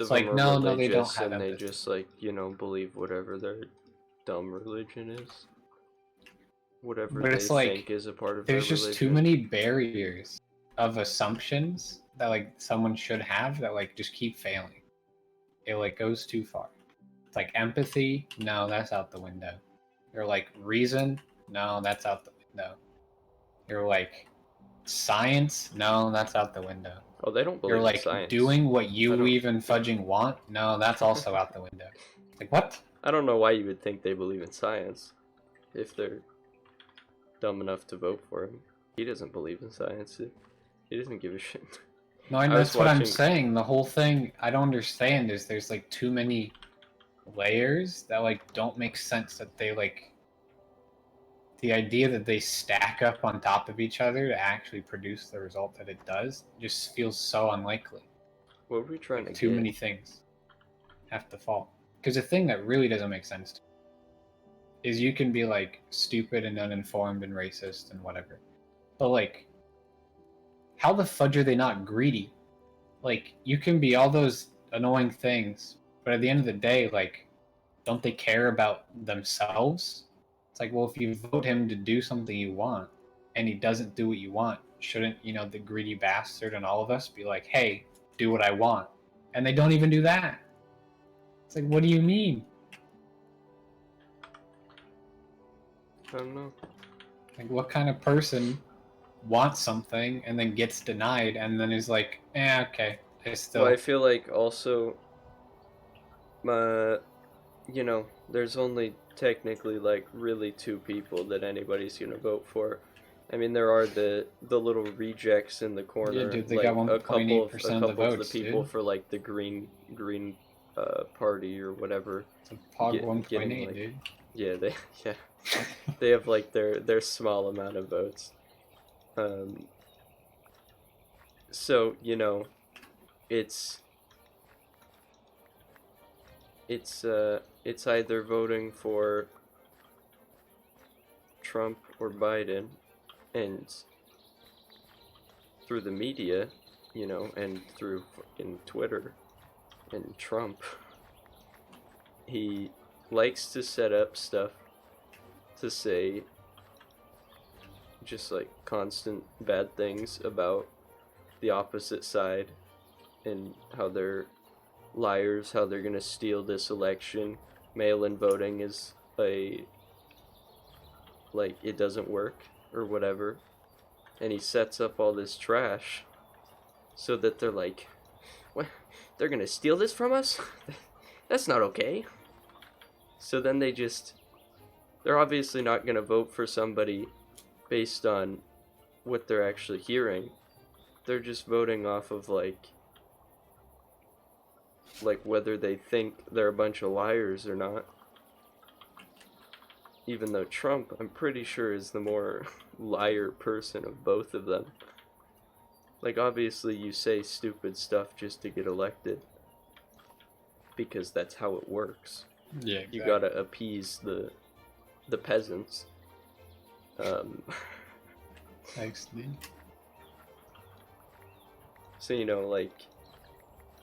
It's of them like, are no, they don't religious have and they empathy. just like, you know, believe whatever their dumb religion is. Whatever But they it's like, think is a part of their there's just too religion. many barriers of assumptions that like someone should have that like just keep failing. It like goes too far. It's like empathy, no, that's out the window. You're like reason, no, that's out the window. You're like science, no, that's out the window. Oh, they don't You're believe in like science. doing what I you don't- even fudging want, no, that's also out the window. Like what? I don't know why you would think they believe in science if they're dumb enough to vote for him. He doesn't believe in science. He doesn't give a shit. No, and I was that's what I'm watching- saying. The whole thing I don't understand is there's like too many layers that like don't make sense, that they like the idea that they stack up on top of each other to actually produce the result that it does just feels so unlikely. What were we trying to Too get? many things have to fall. Because the thing that really doesn't make sense to me is you can be like stupid and uninformed and racist and whatever. But like, how the fudge are they not greedy? Like, you can be all those annoying things, but at the end of the day, like, don't they care about themselves? It's like, well, if you vote him to do something you want and he doesn't do what you want, shouldn't, you know, the greedy bastard and all of us be like, hey, do what I want? And they don't even do that. It's like, what do you mean? I don't know. Like, what kind of person wants something and then gets denied and then is like, okay, I still. Well, I feel like also, you know, there's only technically like really two people that anybody's gonna vote for. I mean, there are the little rejects in the corner, Yeah, dude, they like got a couple of 1.8% of the votes, the people dude. for like the green party or whatever. It's a pog 1.8, like, dude. Yeah, they have like their small amount of votes. So you know, it's either voting for Trump or Biden, and through the media, you know, and through fucking Twitter and Trump, he likes to set up stuff to say just like constant bad things about the opposite side and how they're liars, how they're gonna steal this election. Mail-in voting is like it doesn't work or whatever, and he sets up all this trash so that they're like, what, they're gonna steal this from us? That's not okay. So then they're obviously not gonna vote for somebody based on what they're actually hearing. They're just voting off of like whether they think they're a bunch of liars or not. Even though Trump, I'm pretty sure, is the more liar person of both of them. Like, obviously you say stupid stuff just to get elected, because that's how it works. Yeah, exactly. You gotta appease the peasants. Thanks, dude. So, you know, like,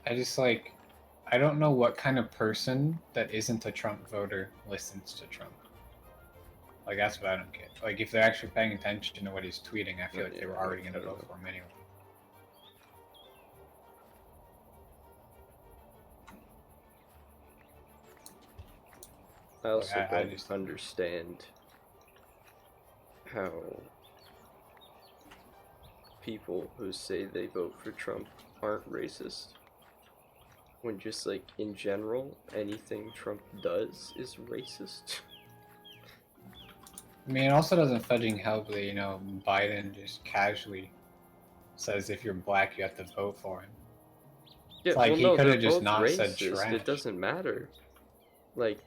I don't know what kind of person that isn't a Trump voter listens to Trump. Like, that's what I don't get. Like, if they're actually paying attention to what he's tweeting, I feel like they were already going to vote for him anyway. I also I don't just understand how people who say they vote for Trump aren't racist, when just like in general anything Trump does is racist. I mean, it also doesn't fudging help that, you know, Biden just casually says if you're black, you have to vote for him. Yeah, Like, well, he no, could they're have just both not said racist. trash. It doesn't matter. Like,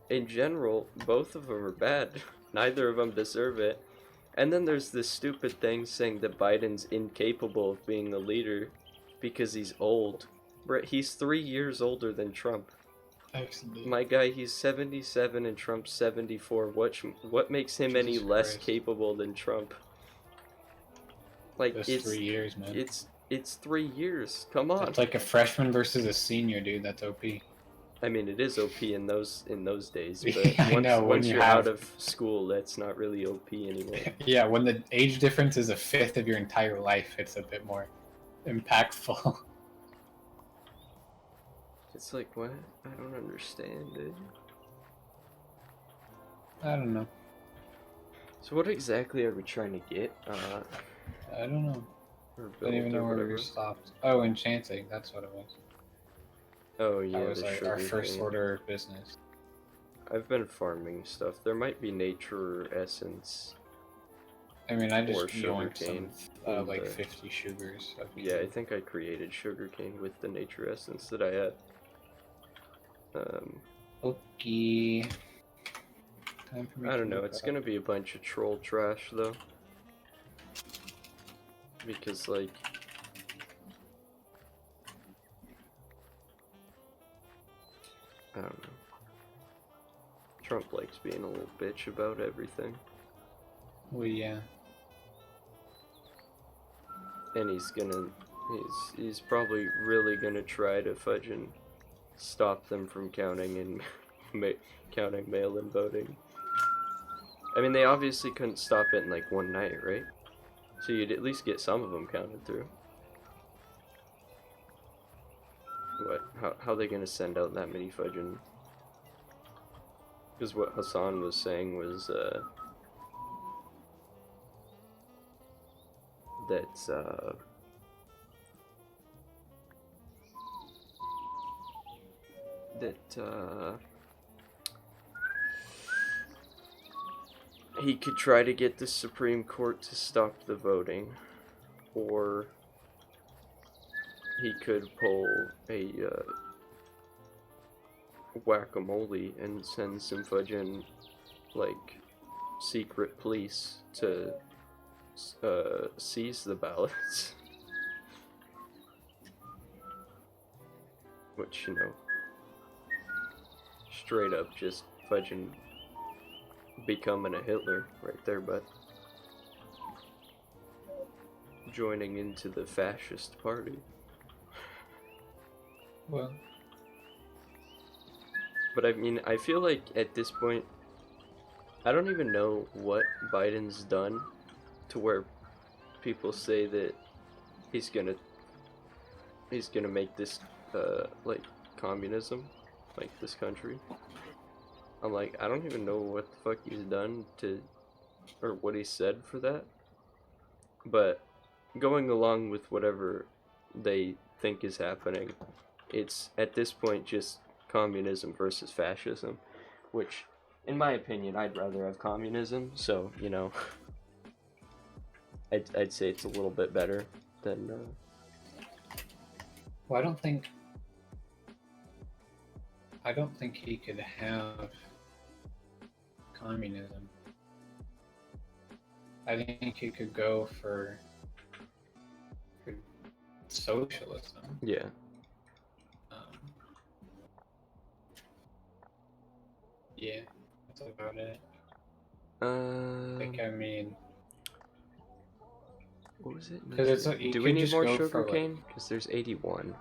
in general, both of them are bad. Neither of them deserve it. And then there's this stupid thing saying that Biden's incapable of being a leader because he's old. He's 3 years older than Trump. Excellent. My guy, he's 77 and Trump's 74. What makes him any less capable than Trump? Like, Just 3 years, man. It's 3 years. Come on. It's like a freshman versus a senior, dude. That's OP. I mean, it is OP in those days, but Yeah, I know, when once you you're have- out of school, that's not really OP anymore. Yeah, when the age difference is a fifth of your entire life, it's a bit more impactful. It's like, what? I don't understand, dude. I don't know. So what exactly are we trying to get? I don't know. Or I build don't even know or where whatever? we stopped. Oh, enchanting. That's what it was. Oh yeah, That was the our sugar first cane. order of business. I've been farming stuff. There might be nature essence. I mean, I Or just sugar yoinked cane some, in like the- 50 sugars. of Yeah, I cane. think I created sugarcane with the nature essence that I had. Okay. Time for me I to don't know. look It's up. gonna be a bunch of troll trash though, because like I don't know. Trump likes being a little bitch about everything, Well, yeah. and he's probably really gonna try to fudge and stop them from counting and counting mail-in voting. I mean, they obviously couldn't stop it in like one night, right? So you'd at least get some of them counted through. What? How are they gonna send out that many fudging? Because what Hassan was saying was that he could try to get the Supreme Court to stop the voting, or he could pull a whack-a-mole and send some fudging, like, secret police to seize the ballots. Which, you know, straight up just fudging becoming a Hitler right there, but joining into the fascist party. Well, But I mean, I feel like at this point, I don't even know what Biden's done to where people say that he's gonna make this like communism, like this country. I'm like, I don't even know what the fuck he's done to, or what he said for that. But going along with whatever they think is happening, it's at this point just communism versus fascism, which, in my opinion, I'd rather have communism. So, you know, I'd say it's a little bit better than. well, I don't think he could have communism. I think he could go for socialism. Yeah. Yeah, that's about it. I Um, mean, what was it? 'cause it's like, you Do we could need just more go for, sugar like- cane? Because there's 81.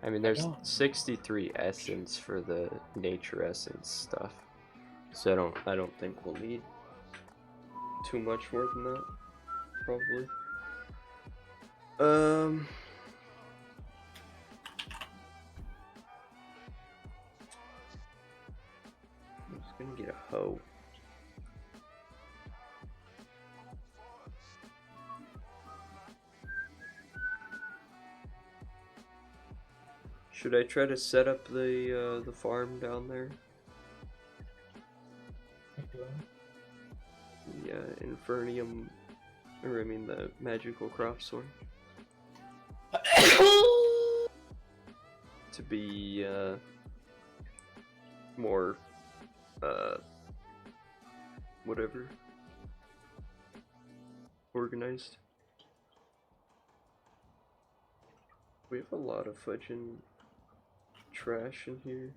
I mean, I there's don't- 63 essence for the nature essence stuff. So I don't think we'll need too much more than that. Probably. I'm just gonna get a hoe. Should I try to set up the farm down there? The Infernium, or I mean the magical crop sword. To be more whatever, organized. We have a lot of fudging trash in here.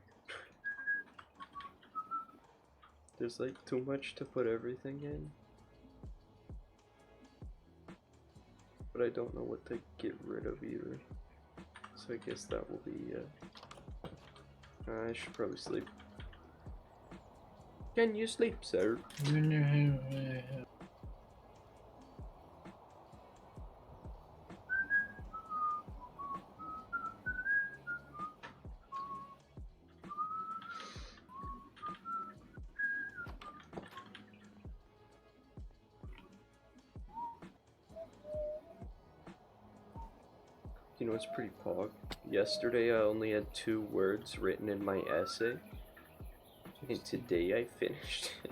There's like too much to put everything in. but I don't know what to get rid of either. So I guess that will be, I should probably sleep. Can you sleep, sir? You know what's pretty pog? Yesterday I only had 2 words written in my essay, and today I finished it.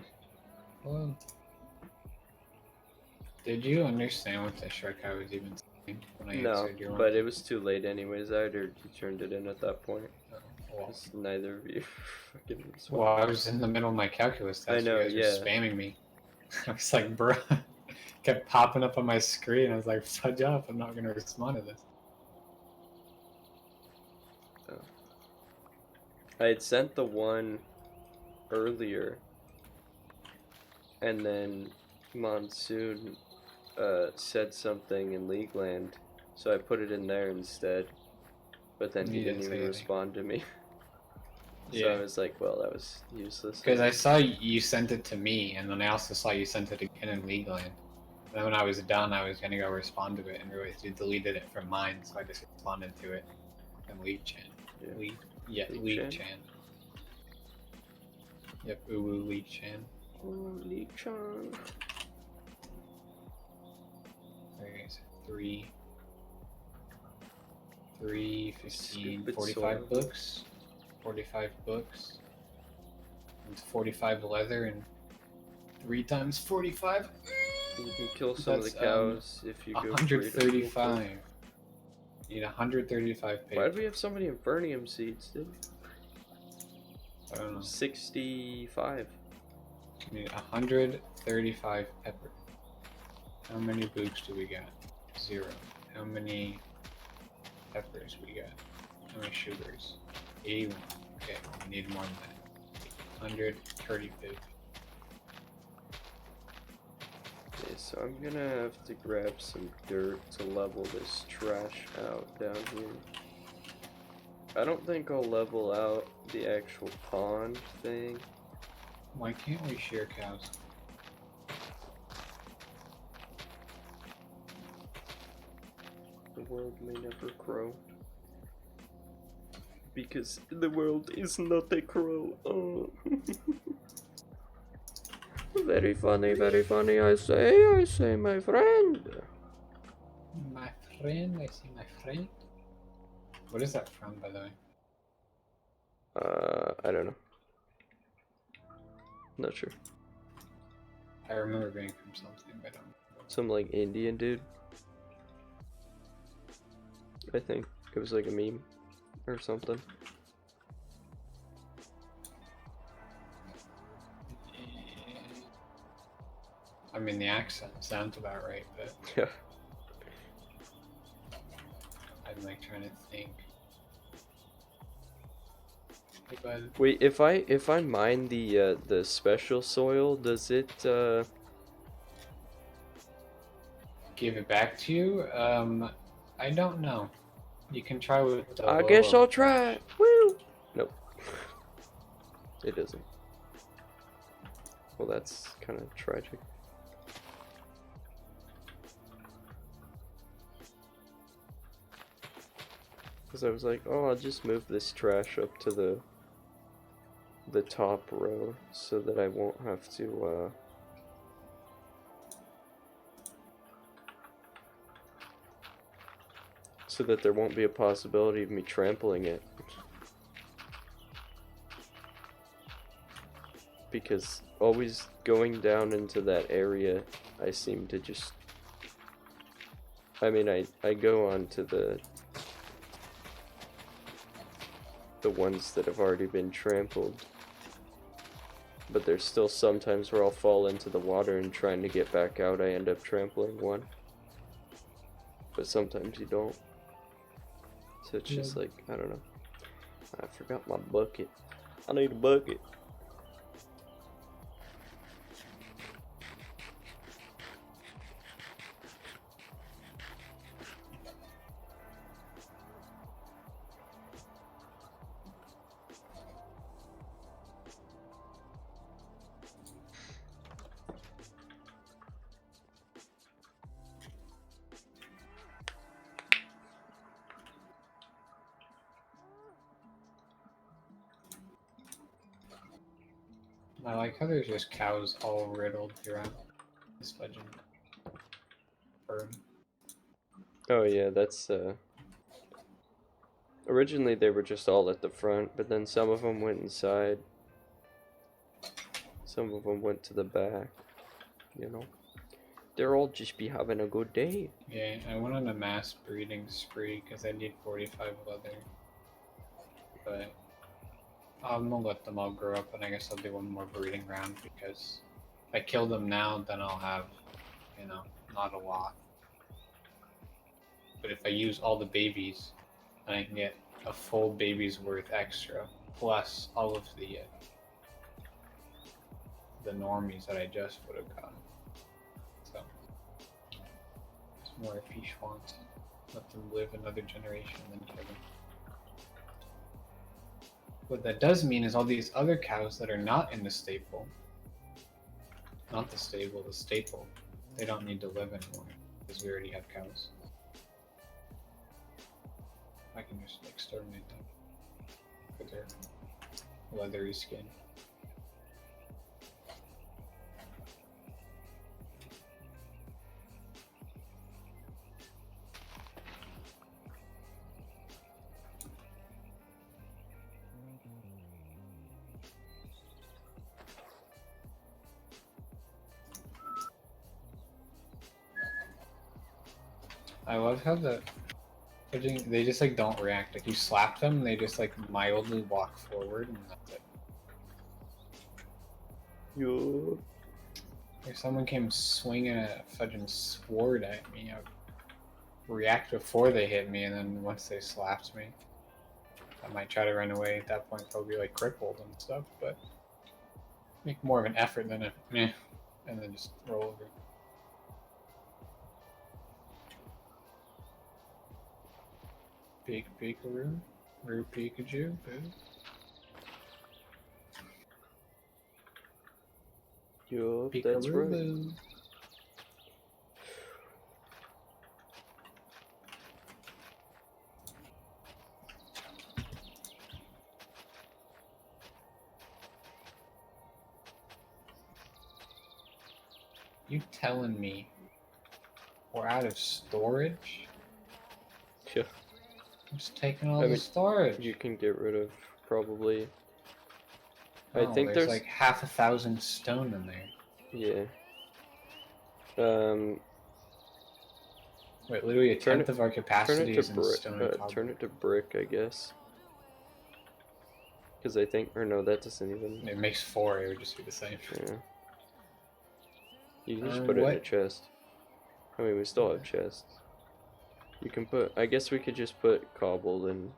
Well, did you understand what the Shrek I was even saying when I No, answered your one? but it was too late anyways. I had already turned it in at that point. Well, Because neither of you fucking well, I was in the middle of my calculus test. I know, You guys yeah. were spamming me. I was like, bro, kept popping up on my screen. I was like, fudge off, I'm not going to respond to this. Oh. I had sent the one earlier, and then Monsoon said something in Leagueland, so I put it in there instead. But then he didn't even respond to me. So I was like, well, that was useless. Because I saw you sent it to me, and then I also saw you sent it again in Leagueland. And then when I was done, I was going to go respond to it, and realized you deleted it from mine, so I just responded to it in League-chan. Yeah. League-chan. Yep, Uwu League-chan. Oh, League-chan. Okay, so 3, 15, 45 books. 45 books. It's 45 leather and 3 times 45. You can kill some of the cows if you go 135. You need 135 paper. Why do we have so many Infernium seeds, dude? I don't know. 65. You need 135 pepper. How many books do we got? 0. How many peppers we got? How many sugars? 81. Okay, we need more than that. 135. Okay, so I'm gonna have to grab some dirt to level this trash out down here. I don't think I'll level out the actual pond thing. Why can't we shear cows? The world may never grow. Because the world is not a crow. Oh. Very funny, I say, my friend. My friend, I see my friend. What is that from, by the way? I don't know. Not sure. I remember being from something, but I don't know. Some like Indian dude. I think it was like a meme or something. I mean, the accent sounds about right, but yeah. I'm like trying to think. But wait, if I mine the special soil, does it give it back to you? I don't know. You can try with the I guess I'll try. Woo! Nope. It doesn't. Well, that's kind of tragic. Because I was like, oh, I'll just move this trash up to the top row so that I won't have to so that there won't be a possibility of me trampling it. Because always going down into that area, I seem to just... I mean, I go on to the ones that have already been trampled. But there's still sometimes where I'll fall into the water and trying to get back out, I end up trampling one. But sometimes you don't. So it's just like, I don't know. I forgot my bucket. I need a bucket. I like how there's just cows all riddled throughout this legend. Burn. Oh yeah, that's originally they were just all at the front, but then some of them went inside. Some of them went to the back, you know. They're all just be having a good day. Yeah, I went on a mass breeding spree because I need 45 leather. But I'm gonna let them all grow up, and I guess I'll do one more breeding round because if I kill them now, then I'll have, you know, not a lot. But if I use all the babies, then I can get a full baby's worth extra, plus all of the normies that I just would have gotten. So it's more if he wants. Let them live another generation and then kill them. What that does mean is all these other cows that are not in the staple, not the stable, the staple, they don't need to live anymore because we already have cows. I can just exterminate them for their leathery skin. I love how they just like don't react. Like you slap them, they just like mildly walk forward and that's it. Yo. If someone came swinging a fudging sword at me, I would react before they hit me, and then once they slapped me, I might try to run away. At that point, probably like crippled and stuff, but make more of an effort than a meh, and then just roll over. Peekaroo, Roo Pikachu, boo. Yo, that's right. Peekaroo. You telling me we're out of storage? Yeah. I'm just taking all the storage. You can get rid of probably. Oh, I think there's like 1,000 stone in there. Yeah. Wait, literally a tenth of our capacity is in stone and cobble. Turn it to brick, I guess. Because I think, or no, that doesn't even. It makes 4. It would just be the same. Yeah. You can just put it in a chest. I mean, we still have chests. You can put. I guess we could just put cobble and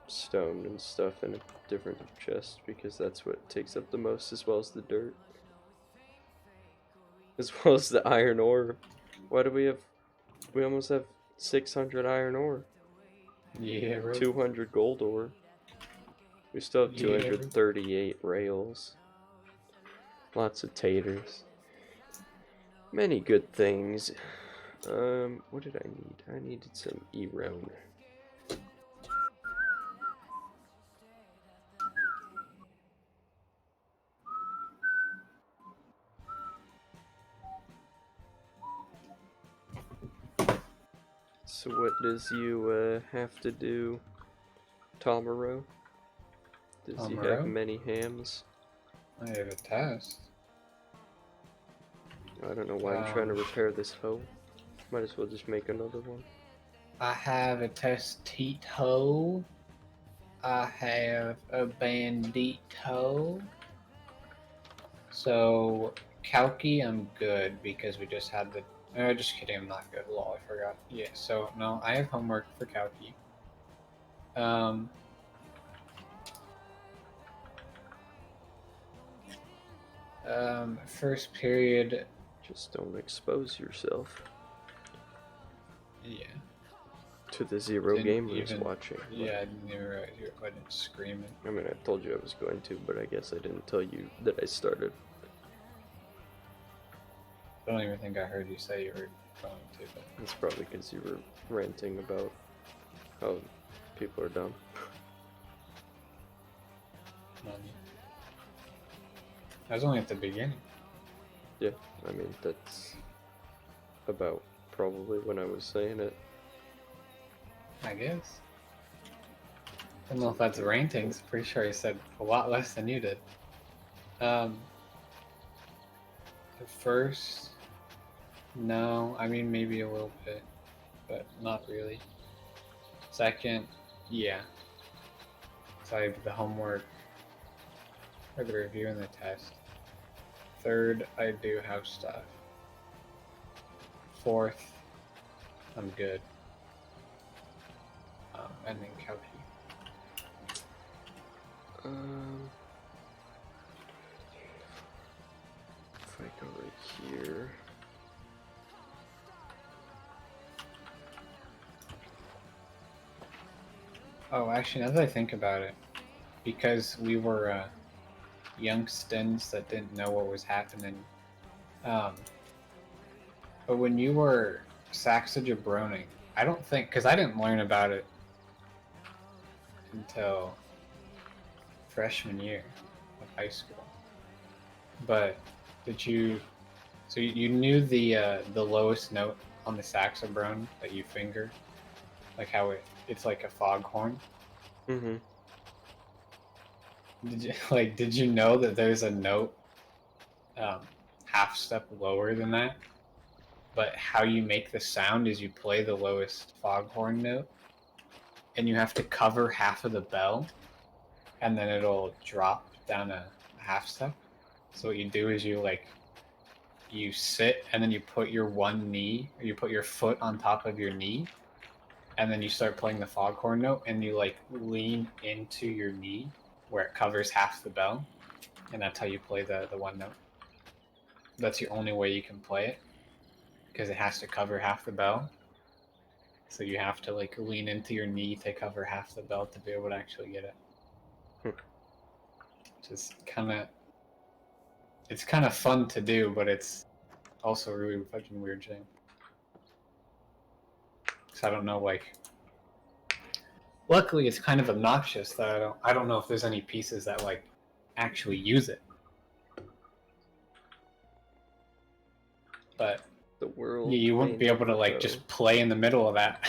stone and stuff in a different chest because that's what takes up the most, as well as the dirt, as well as the iron ore. Why do we have? We almost have 600 iron ore. Yeah, really. 200 gold ore. We still have 238 rails. Lots of taters. Many good things. What did I need? I needed some E-round. So what does you have to do, Tomaro? Does he have many hams? I have a test. I don't know why I'm trying to repair this hoe. Might as well just make another one. I have a testito. I have a bandito. So, Kalki, I'm good because we just had the. Just kidding, I'm not good. Lol, I forgot. Yeah, so, no, I have homework for Kalki. First period. Just don't expose yourself. Yeah. To the zero gamers watching. Yeah, I didn't even realize you were screaming. I mean, I told you I was going to, but I guess I didn't tell you that I started. I don't even think I heard you say you were going to, but... It's probably because you were ranting about how people are dumb. None. I was only at the beginning. Yeah, I mean, that's about probably when I was saying it. I guess. I don't know if that's ratings. Pretty sure he said a lot less than you did. The first, no, I mean maybe a little bit, but not really. Second, yeah. So I have the homework or the review and the test. Third, I do house stuff. Fourth, I'm good. And then Calcu. If I go right here. Oh, actually, now that I think about it, because we were youngstins that didn't know what was happening, but when you were Saxa Jabroning, I don't think, because I didn't learn about it until freshman year of high school. But did you? So you knew the lowest note on the saxophone that you finger, like how it's like a foghorn. Mm-hmm. Did you know that there's a note half step lower than that? But how you make the sound is you play the lowest foghorn note, and you have to cover half of the bell, and then it'll drop down a half step. So what you do is you sit, and then you put your one knee, or you put your foot on top of your knee, and then you start playing the foghorn note, and you like lean into your knee where it covers half the bell, and that's how you play the one note. That's the only way you can play it, because it has to cover half the bell. So you have to like lean into your knee to cover half the bell to be able to actually get it. Just it's kind of fun to do, but it's also really fucking weird thing. Cause I don't know, like. Luckily, it's kind of obnoxious that I don't know if there's any pieces that like actually use it. But The world. you wouldn't be able to like just play in the middle of that.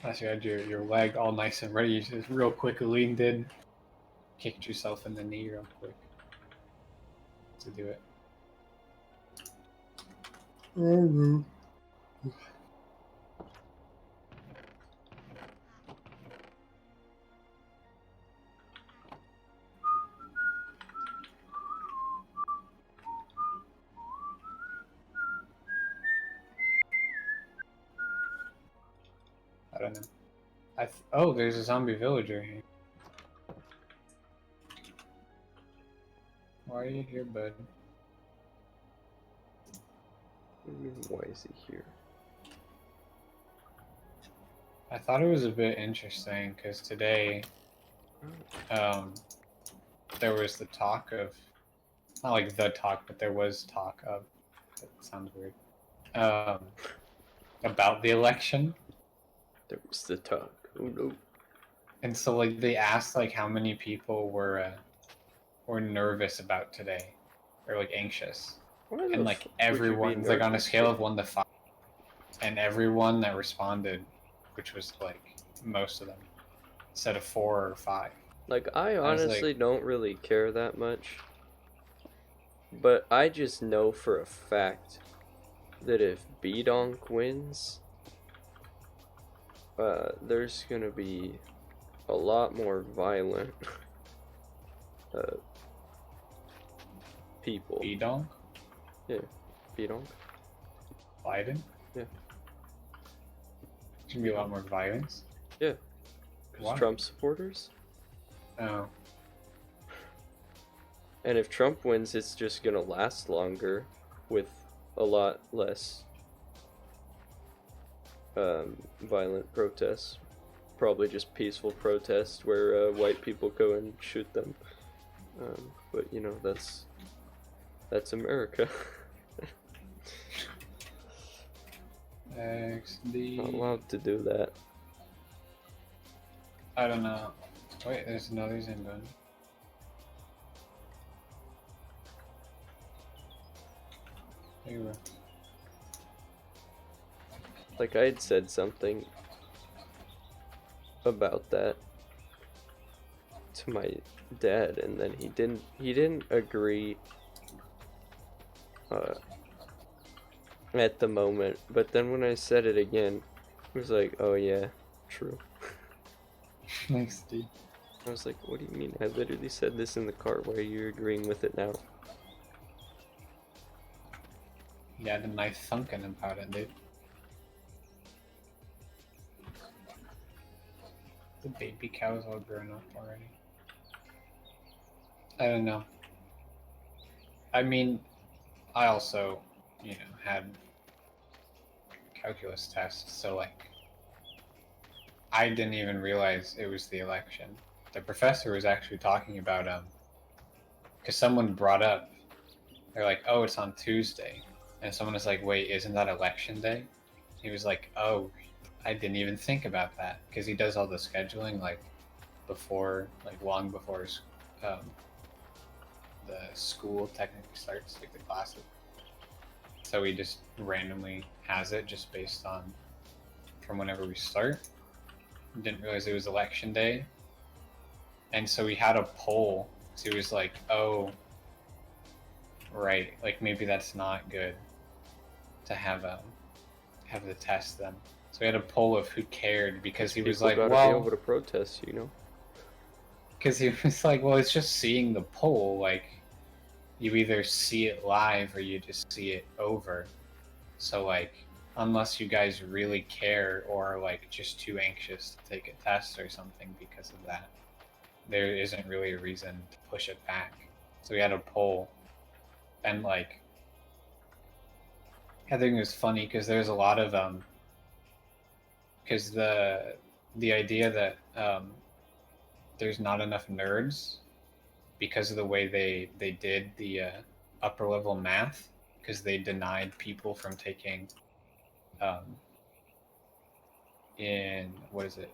Unless you had your leg all nice and ready, you just real quick leaned in, kicked yourself in the knee real quick to do it. I don't know. Oh, there's a zombie villager here. Why are you here, bud? What do you mean, why is he here? I thought it was a bit interesting because today, there was the talk of, not like the talk, but there was talk of. That sounds weird. About the election. There was the talk. Oh no. And so like they asked like how many people were nervous about today, or like anxious, and like everyone's like on a scale of 1 to 5, and everyone that responded, which was like most of them, said a 4 or 5. Like I honestly don't really care that much, but I just know for a fact that if B-Donk wins, there's gonna be a lot more violent people. B-Donk? Yeah, B-Donk. Biden? Yeah. There's gonna be a lot more violence? Yeah. Because Trump supporters? Oh. And if Trump wins, it's just gonna last longer with a lot less violent protests. Probably just peaceful protests where white people go and shoot them. But you know, that's America. XD. Not allowed to do that. I don't know. Wait, there's another Zen button. We were. Like, I had said something about that to my dad, and then he didn't agree at the moment, but then when I said it again, he was like, oh yeah, true. Thanks, dude. I was like, what do you mean? I literally said this in the car. Why are you agreeing with it now? You had a nice thinking about it, dude. The baby cow's all grown up already. I don't know. I mean, I also, had calculus tests, so like, I didn't even realize it was the election. The professor was actually talking about because someone brought up, they're like, oh, it's on Tuesday, and someone was like, wait, isn't that election day? He was like, oh, I didn't even think about that, because he does all the scheduling like before, like long before the school technically starts, like the classes. So he just randomly has it just based on from whenever we start. Didn't realize it was election day, and so we had a poll. So he was like, "Oh, right, like maybe that's not good to have the test then." So we had a poll of who cared because he was like, gotta "Well," be able to protest, you know. because he was like, "Well, it's just seeing the poll. Like, you either see it live or you just see it over. So like, unless you guys really care or are like just too anxious to take a test or something because of that, there isn't really a reason to push it back." So we had a poll, and like, I think it was funny because there's a lot of because the idea that there's not enough nerds because of the way they did the upper level math, because they denied people from taking um, in what is it,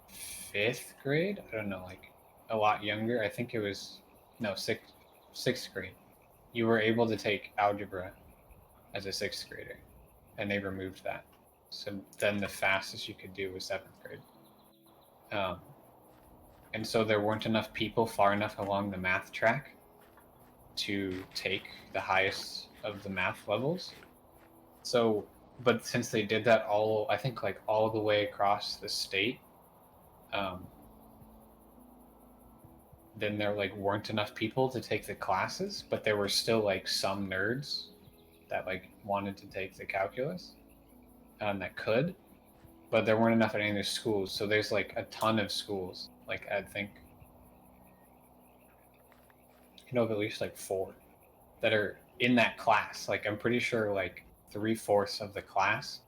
fifth grade? I don't know, like a lot younger. I think it was no sixth grade. You were able to take algebra as a sixth grader, and they removed that. So then the fastest you could do was seventh grade. Um, and so there weren't enough people far enough along the math track to take the highest of the math levels. So, but since they did that all, I think like all the way across the state, um, then there like weren't enough people to take the classes, but there were still like some nerds that like wanted to take the calculus that could, but there weren't enough at any of the schools. So there's like a ton of schools, like I think of at least like four that are in that class. Like I'm pretty sure like 3/4 of the class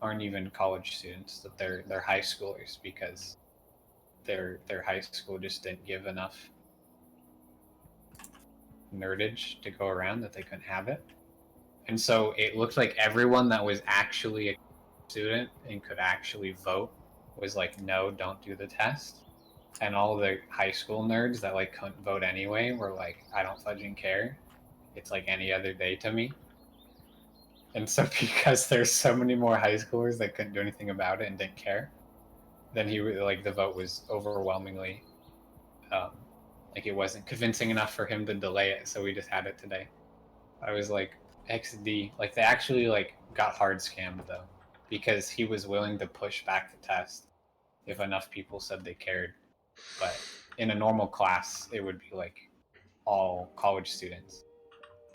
aren't even college students; that they're high schoolers because their high school just didn't give enough nerdage to go around that they couldn't have it. And so it looked like everyone that was actually a student and could actually vote was like, no, don't do the test. And all the high school nerds that like couldn't vote anyway were like, I don't fudging care. It's like any other day to me. And so because there's so many more high schoolers that couldn't do anything about it and didn't care, then he like the vote was overwhelmingly like it wasn't convincing enough for him to delay it, so we just had it today. I was like, XD. Like they actually like got hard scammed though, because he was willing to push back the test if enough people said they cared. But in a normal class, it would be like all college students.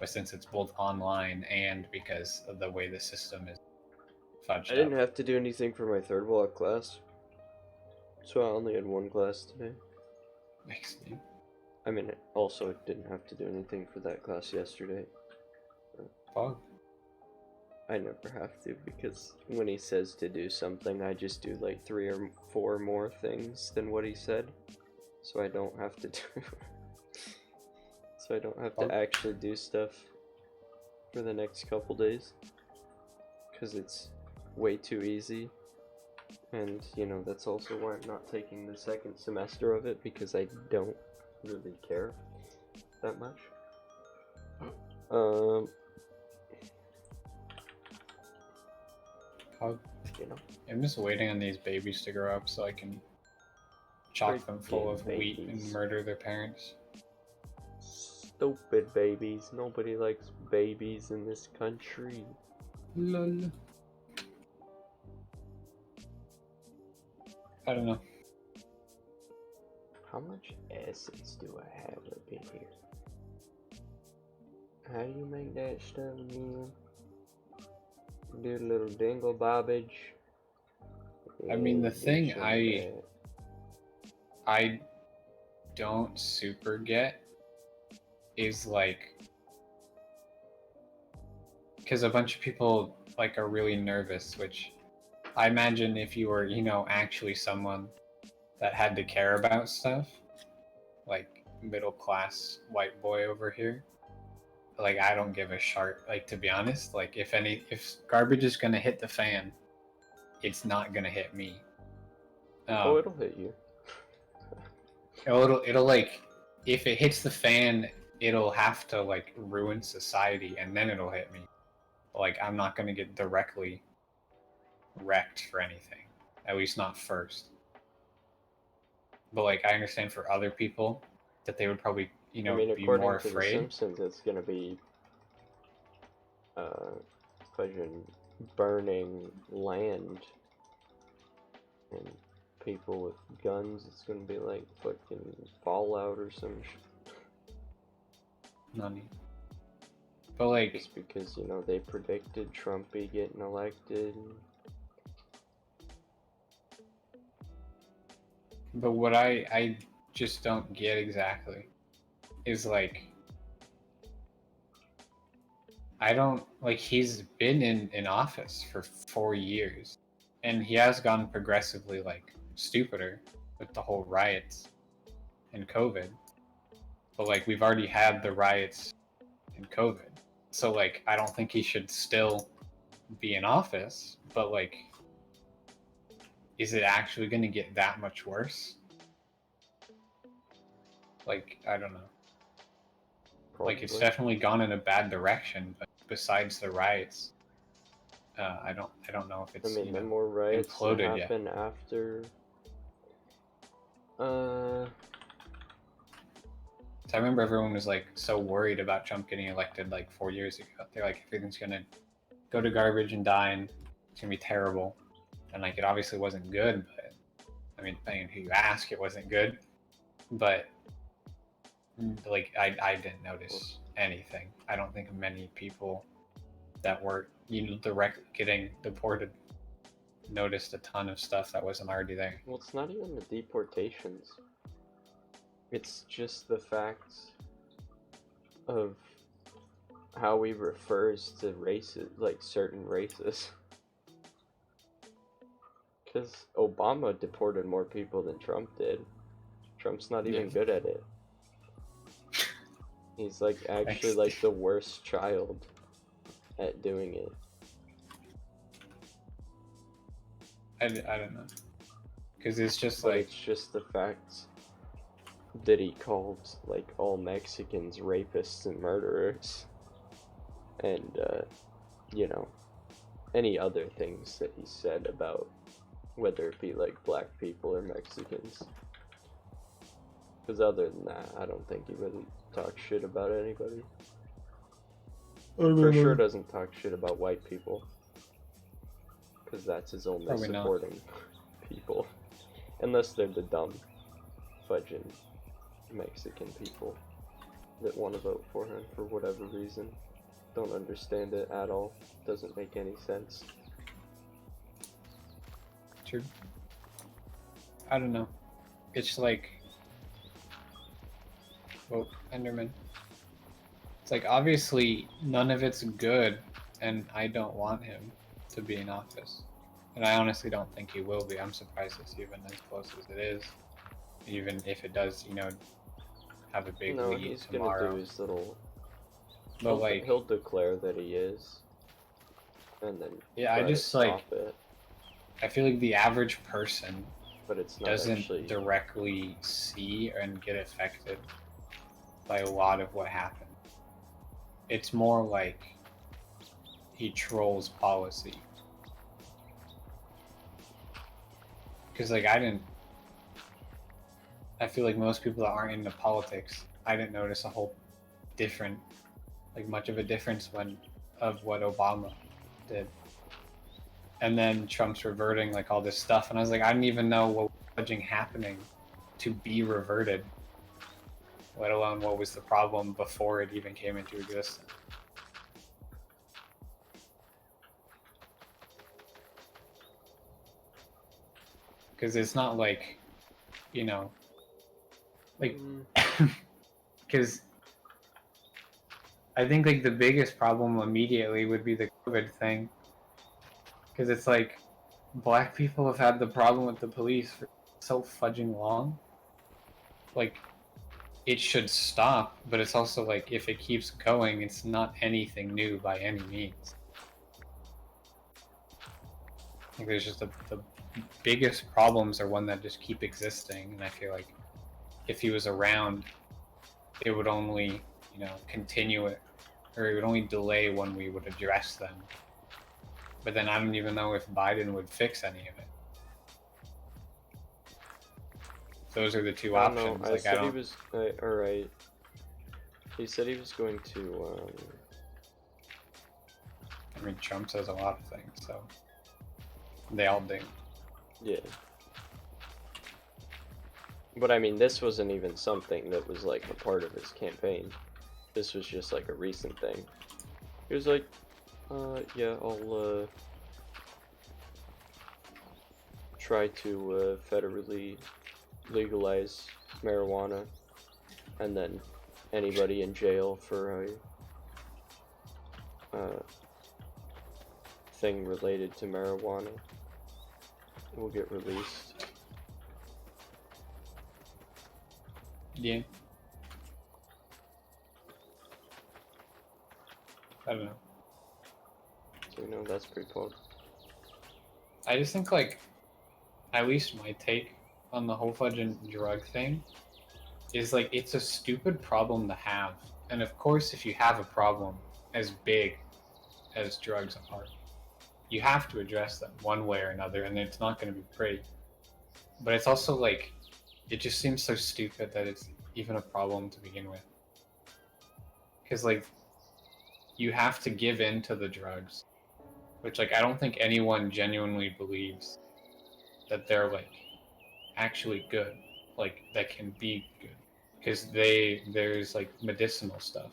But since it's both online and because of the way the system is fudged I didn't up, have to do anything for my third block class, so I only had one class today. XD. I mean, also I didn't have to do anything for that class yesterday. Fog. I never have to, because when he says to do something, I just do like 3 or 4 more things than what he said, so I don't have to do. So I don't have to actually do stuff for the next couple days, because it's way too easy. And you know, that's also why I'm not taking the second semester of it, because I don't really care that much. called? You know, I'm just waiting on these babies to grow up so I can chock them full of wheat and babies. murder their parents. Stupid babies. Nobody likes babies in this country. Lol. I don't know. How much essence do I have up in here? How do you make that stuff again? Do a little dingle bobbage. I mean, the Yeah, thing get some of I don't super get is like, because a bunch of people like are really nervous, which I imagine if you were, actually someone that had to care about stuff, like middle class white boy over here, like I don't give a shart. Like, to be honest, like if garbage is gonna hit the fan, it's not gonna hit me. Oh, it'll hit you. It'll like, if it hits the fan, it'll have to like ruin society, and then it'll hit me. Like, I'm not gonna get directly wrecked for anything, at least not first. But like, I understand for other people that they would probably, I mean, be according more to The afraid. Simpsons, it's gonna be fucking burning land and people with guns. It's gonna be like fucking Fallout or some shit. None. But like, Just because, you know, they predicted Trump be getting elected. but what I just don't get exactly is like, I don't like, he's been in office for 4 years, and he has gotten progressively like stupider with the whole riots and COVID. But like, we've already had the riots and COVID, so like, I don't think he should still be in office. But like, is it actually going to get that much worse? Like, I don't know. Probably. Like, it's definitely gone in a bad direction, but besides the riots, I don't know if it's, I mean, the more riots that imploded yet. happen after, So I remember everyone was like so worried about Trump getting elected like 4 years ago. They're like, everything's gonna go to garbage and die, and it's gonna be terrible. And like, it obviously wasn't good, but I mean, depending on who you ask, it wasn't good. But like, I didn't notice anything. I don't think many people that were, directly getting deported noticed a ton of stuff that wasn't already there. well, it's not even the deportations. It's just the fact of how he refers to races, like certain races. Because Obama deported more people than Trump did. Trump's not even good at it. He's like actually like the worst child at doing it. I don't know. Because it's just But like, it's just the fact that he called like all Mexicans rapists and murderers. And, you know, any other things that he said about whether it be like black people or Mexicans. Because other than that, I don't think he really talks shit about anybody. For sure doesn't talk shit about white people. Because that's his only Probably not. supporting people. Unless they're the dumb, fudging Mexican people that want to vote for him for whatever reason. Don't understand it at all. Doesn't make any sense. True. I don't know. It's like, oh, Enderman. It's like, obviously none of it's good, and I don't want him to be in office. And I honestly don't think he will be. I'm surprised it's even as close as it is. Even if it does, have a big lead he's tomorrow. gonna do his little. But like, he'll declare that he is, and then yeah, I just like, I feel like the average person, but it's not doesn't actually directly see and get affected by a lot of what happened. It's more like he trolls policy. because like I feel like most people that aren't into politics, I didn't notice a whole different, like much of a difference of what Obama did. And then Trump's reverting like all this stuff, and I was like, I didn't even know what was happening to be reverted, let alone what was the problem before it even came into existence. Because it's not like, you know, like, because I think like the biggest problem immediately would be the COVID thing. Because it's like, black people have had the problem with the police for so fudging long. Like, it should stop, but it's also like, if it keeps going, it's not anything new by any means. I think there's just the biggest problems are one that just keep existing, and I feel like if he was around, it would only, continue it, or it would only delay when we would address them. But then I don't even know if Biden would fix any of it. Those are the two options. No, he was alright. He said he was going to. I mean, Trump says a lot of things, so they all do. Yeah. But I mean, this wasn't even something that was like a part of his campaign. This was just like a recent thing. He was like, yeah, I'll try to federally legalize marijuana, and then anybody in jail for a thing related to marijuana will get released. Yeah. I don't know. So, that's pretty cool. I just think, like, at least my take on the whole fudging drug thing is, like, it's a stupid problem to have. And of course, if you have a problem as big as drugs are, you have to address them one way or another, and it's not going to be pretty. But it's also, like, it just seems so stupid that it's even a problem to begin with. Because, like, you have to give in to the drugs, which, like, I don't think anyone genuinely believes that they're, like, actually good, like, that can be good. Because there's, like, medicinal stuff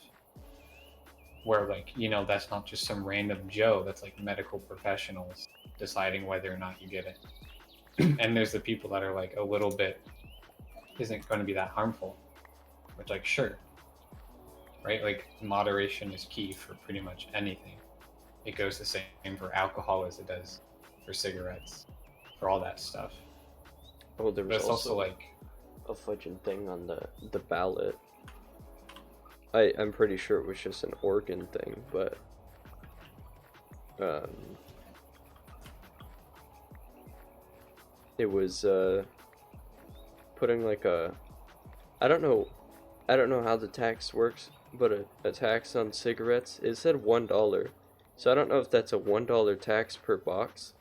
where, like, that's not just some random Joe, that's, like, medical professionals deciding whether or not you get it. And there's the people that are, like, a little bit isn't going to be that harmful, which, like, sure, right? Like, moderation is key for pretty much anything. It goes the same for alcohol as it does for cigarettes, for all that stuff. Oh, there was but it's also like a fudging thing on the ballot. I'm pretty sure it was just an Oregon thing, but it was putting like I don't know how the tax works, but a tax on cigarettes, it said $1. So I don't know if that's a $1 tax per box,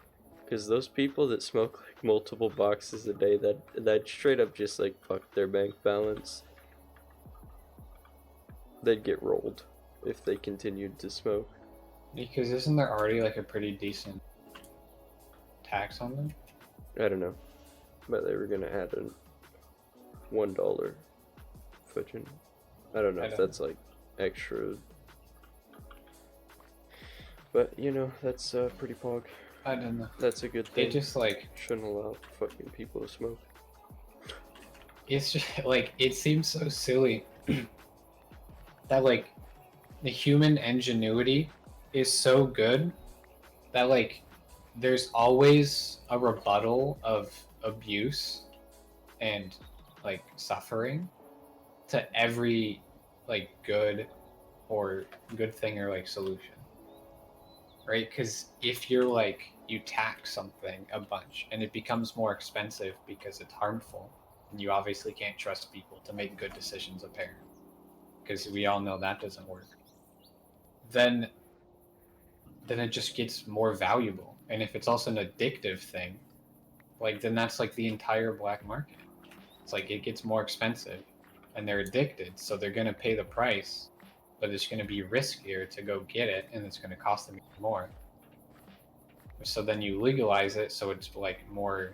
because those people that smoke like multiple boxes a day, that straight up just like fuck their bank balance. They'd get rolled if they continued to smoke. Because isn't there already like a pretty decent tax on them? I don't know, but they were gonna add a $1 fudging. I don't know if that's like extra, but that's pretty pog. I don't know. That's a good thing. It just like shouldn't allow fucking people to smoke. It's just like, it seems so silly that like the human ingenuity is so good that like there's always a rebuttal of abuse and like suffering to every like good thing or like solution, right? Because if you're like, you tax something a bunch and it becomes more expensive because it's harmful, and you obviously can't trust people to make good decisions apparently, because we all know that doesn't work, then it just gets more valuable. And if it's also an addictive thing, like then that's like the entire black market. It's like it gets more expensive and they're addicted, so they're going to pay the price, but it's going to be riskier to go get it and it's going to cost them more. So then you legalize it, so it's like more,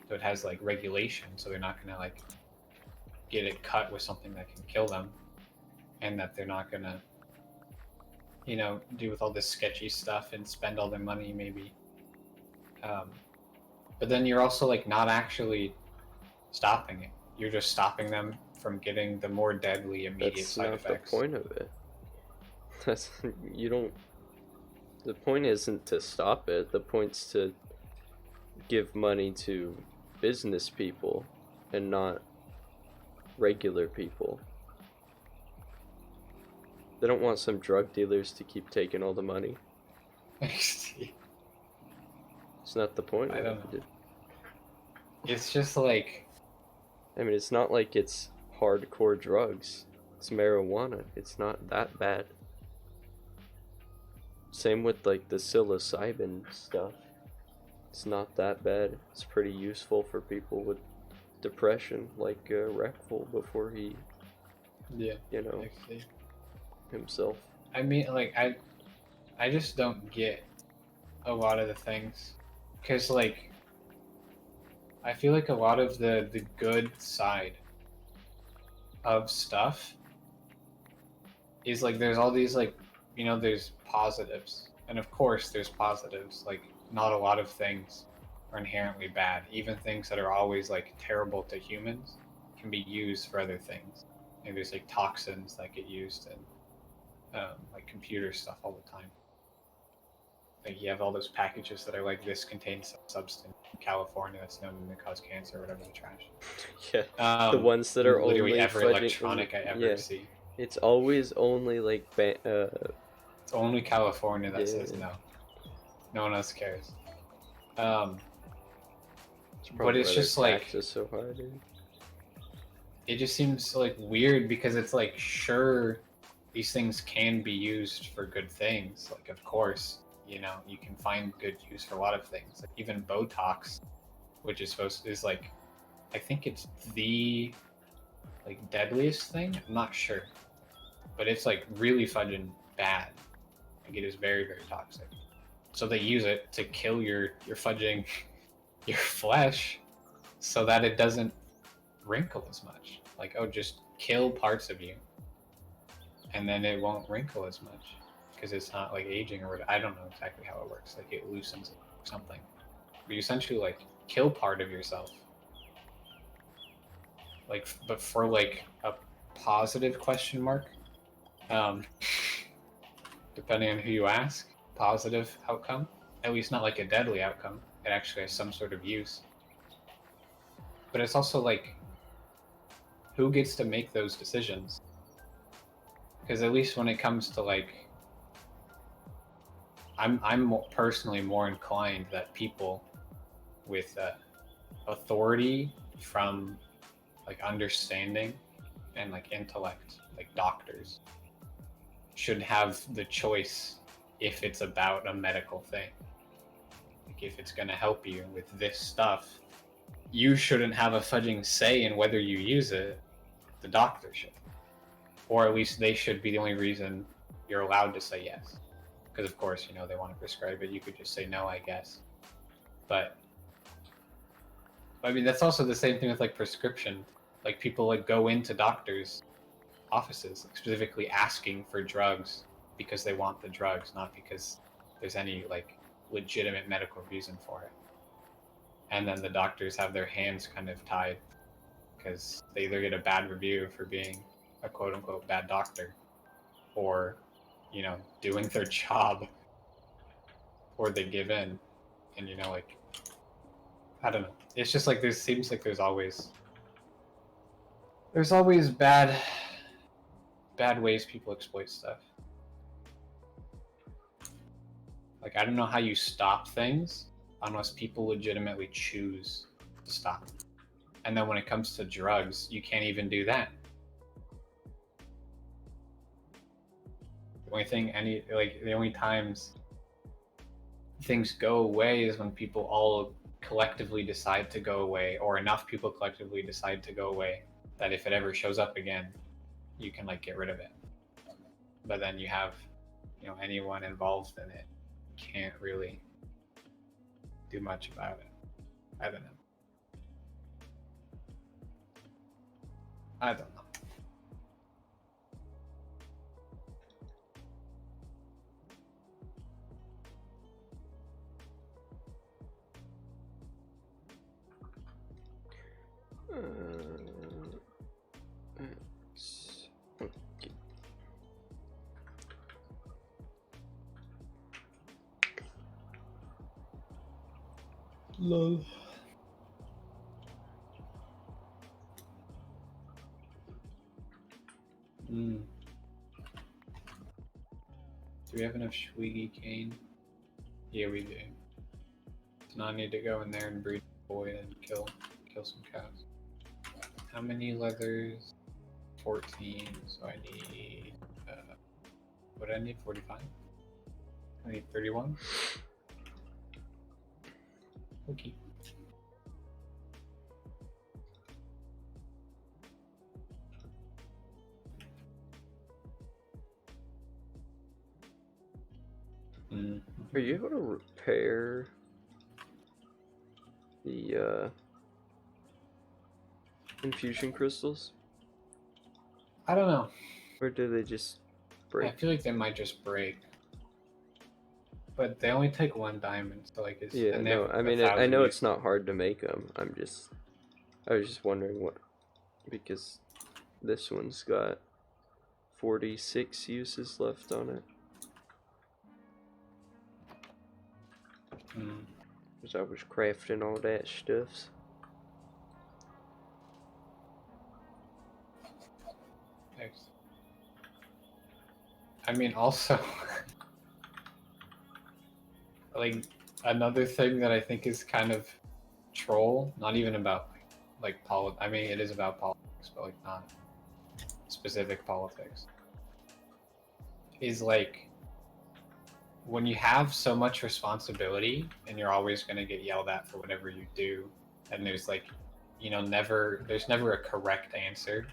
so it has like regulation, so they're not going to like get it cut with something that can kill them, and that they're not going to, you know, do with all this sketchy stuff and spend all their money maybe. But then you're also like not actually stopping it. You're just stopping them from getting the more deadly immediate side effects. That's not the point of it. That's you don't. The point isn't to stop it. The point's to give money to business people and not regular people. They don't want some drug dealers to keep taking all the money. It's not the point. I don't know. It's just like, I mean, it's not like it's hardcore drugs. It's marijuana. It's not that bad. Same with like the psilocybin stuff. It's not that bad. It's pretty useful for people with depression, like Reckful before he, yeah, you know, actually. himself. I mean, like I just don't get a lot of the things, because like I feel like a lot of the good side of stuff is like there's all these like, you know, there's positives, and of course there's positives. Like not a lot of things are inherently bad. Even things that are always like terrible to humans can be used for other things. And there's like toxins that get used in like computer stuff all the time. Like you have all those packages that are like, this contains some substance in California that's known to cause cancer or whatever, the trash. Yeah, the ones that are literally only every electronic I ever see. It's always only like it's only California that says no. No one else cares. But it's just like so high, dude. It just seems like weird because it's like, sure, these things can be used for good things. Like, of course, you know, you can find good use for a lot of things. Like even Botox, which is is like, I think it's the like deadliest thing. I'm not sure, but it's like really fudging bad. Like it is very, very toxic. So they use it to kill your fudging your flesh so that it doesn't wrinkle as much. Like, oh, just kill parts of you and then it won't wrinkle as much because it's not like aging or I don't know exactly how it works. Like it loosens it or something. But you essentially like kill part of yourself. Like, but for like a positive question mark, depending on who you ask, positive outcome, at least not like a deadly outcome. It actually has some sort of use. But it's also like, who gets to make those decisions? Because at least when it comes to like, I'm personally more inclined that people with authority from like understanding and like intellect, like doctors, should have the choice if it's about a medical thing. Like if it's going to help you with this stuff, you shouldn't have a fudging say in whether you use it. The doctor should, or at least they should be the only reason you're allowed to say yes. Because of course, you know, they want to prescribe it. You could just say no, I guess. But I mean, that's also the same thing with like prescription. Like people like go into doctors' offices like, specifically asking for drugs because they want the drugs, not because there's any like legitimate medical reason for it. And then the doctors have their hands kind of tied because they either get a bad review for being a quote unquote bad doctor, or, you know, doing their job, or they give in. And, you know, like, I don't know. It's just like, there seems like there's always bad ways people exploit stuff. Like, I don't know how you stop things unless people legitimately choose to stop. And then when it comes to drugs, you can't even do that. The only times things go away is when people all collectively decide to go away, or enough people collectively decide to go away, that if it ever shows up again, you can like get rid of it. But then you have, anyone involved in it can't really do much about it. I don't know. I don't know. Okay. Lol. Do we have enough Schwiggy cane? Yeah, we do. So now I need to go in there and breed a boy and kill some cows. How many leathers? 14. So I need. What do I need? 45? I need 31. Okay. Are you able to repair the infusion crystals? I don't know. Or do they just break? I feel like they might just break. But they only take 1 diamond, so like it's Yeah, and they no, have I mean, I know 1,000 it's not hard to make them. I was just wondering what, because this one's got 46 uses left on it. Because I was crafting all that stuff. Thanks. I mean, also, like, another thing that I think is kind of troll, not even about like I mean, it is about politics, but like not specific politics, is like when you have so much responsibility and you're always going to get yelled at for whatever you do, and there's like, there's never a correct answer,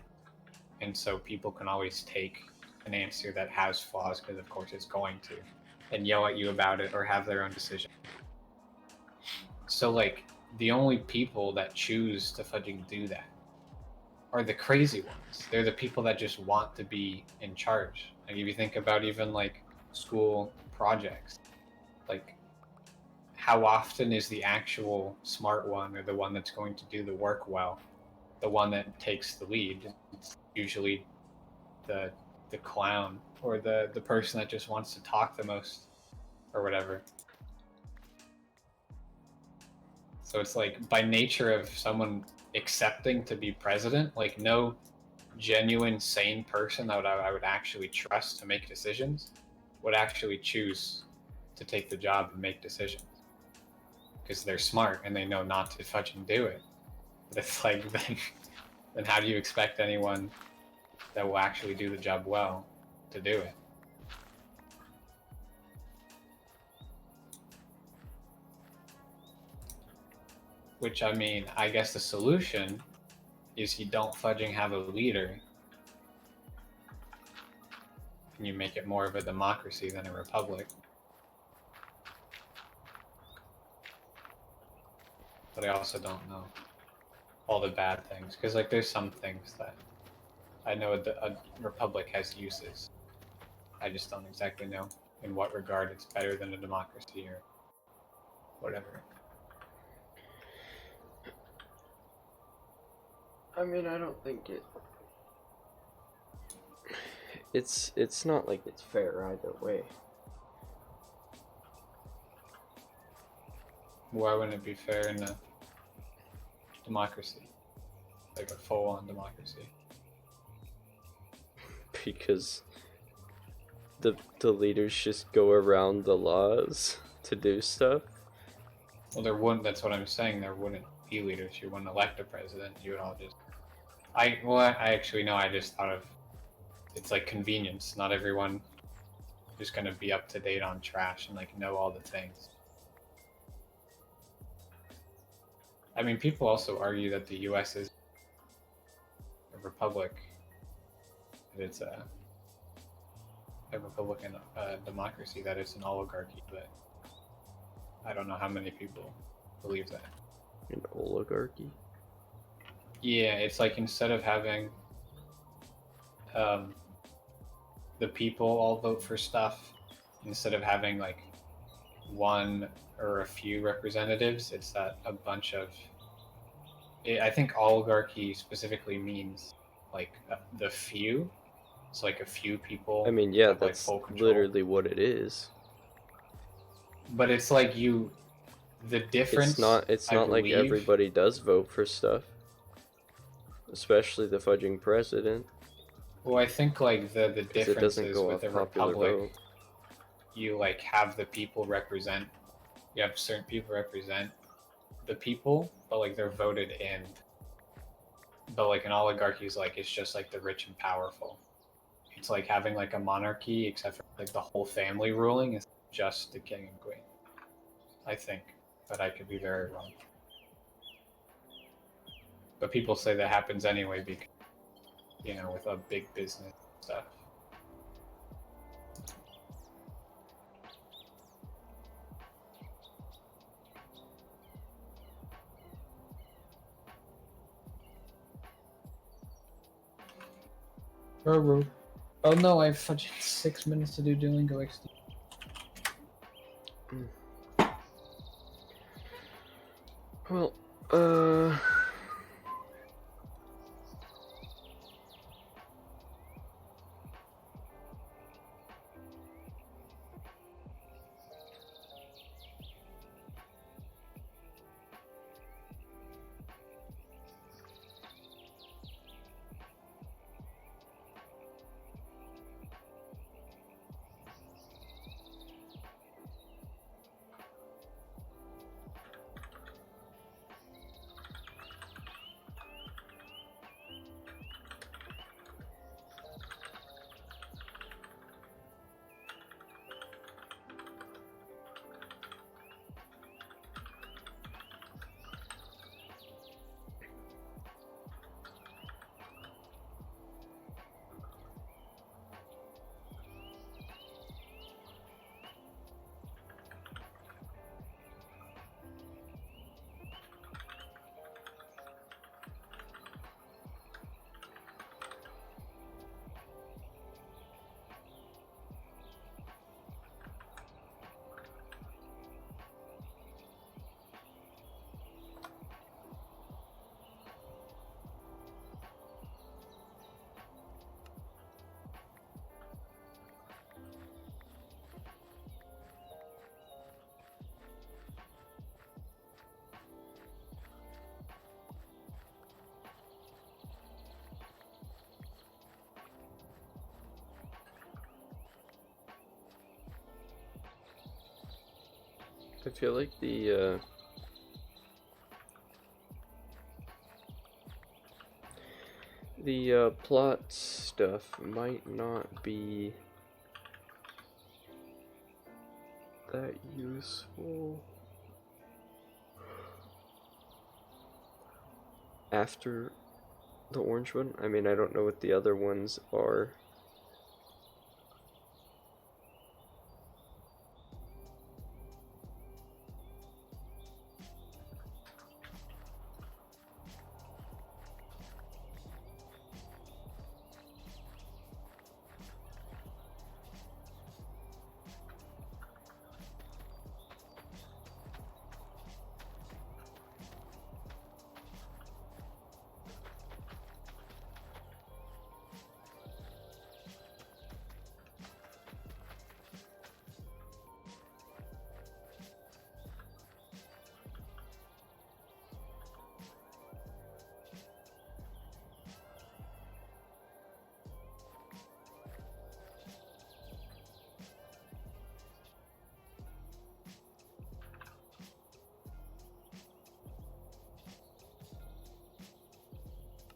and so people can always take an answer that has flaws, because of course it's going to, and yell at you about it or have their own decision. So like the only people that choose to fucking do that are the crazy ones. They're the people that just want to be in charge. Like if you think about even like school projects, like how often is the actual smart one, or the one that's going to do the work well, the one that takes the lead? It's usually the clown, or the person that just wants to talk the most or whatever. So it's like, by nature of someone accepting to be president, like no genuine sane person that I would actually trust to make decisions would actually choose to take the job and make decisions, because they're smart and they know not to fucking do it. But it's like, then how do you expect anyone that will actually do the job well to do it? Which, I mean, I guess the solution is you don't fudging have a leader, and you make it more of a democracy than a republic. But I also don't know all the bad things, because like there's some things that I know a republic has uses. I just don't exactly know in what regard it's better than a democracy or whatever. I mean, I don't think it's not like it's fair either way. Why wouldn't it be fair in a democracy? Like a full-on democracy? Because the leaders just go around the laws to do stuff. Well, there wouldn't. That's what I'm saying. There wouldn't be leaders. You wouldn't elect a president. You would all just. I actually know. I just thought of. It's like convenience. Not everyone is going to be up to date on trash and like know all the things. I mean, people also argue that the U.S. is a republic, that it's a republican democracy, that it's an oligarchy, but I don't know how many people believe that. An oligarchy? Yeah, it's like instead of having the people all vote for stuff, instead of having like one or a few representatives, it's that a bunch of. I think oligarchy specifically means like the few. It's like a few people. I mean, yeah, have like that's full control. literally what it is. But it's like the difference. It's I not like believe, everybody does vote for stuff. Especially the fudging president. Well, I think like the Because it difference doesn't is go with off a popular republic, vote. you like have the people represent. You have certain people represent the people, but like they're voted in. But like an oligarchy is like it's just like the rich and powerful. It's like having like a monarchy, except for like the whole family ruling is just the king and queen. I think, but I could be very wrong. But people say that happens anyway because, with a big business stuff. Oh no, I have 6 minutes to do Duolingo XD. Well, I feel like the plot stuff might not be that useful after the orange one. I mean, I don't know what the other ones are.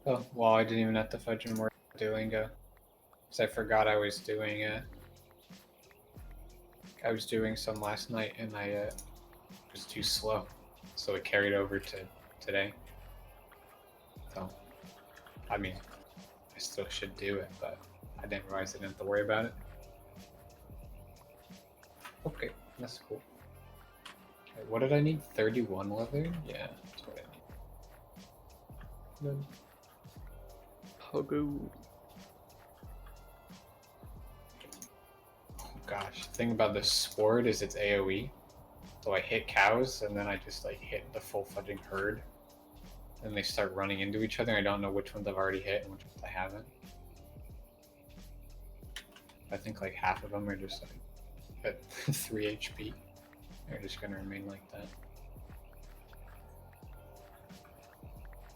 Oh, well, I didn't even have to fudge more Duolingo. Because I forgot I was doing I was doing some last night and I was too slow. So it carried over to today. So, I mean, I still should do it, but I didn't realize I didn't have to worry about it. Okay, that's cool. Okay, what did I need? 31 leather? Yeah, that's what I need. Pogo. Oh gosh, the thing about this sword is it's AoE. So I hit cows, and then I just like hit the full fudging herd. And they start running into each other. I don't know which ones I've already hit and which ones I haven't. I think like half of them are just like at 3 HP. They're just gonna remain like that.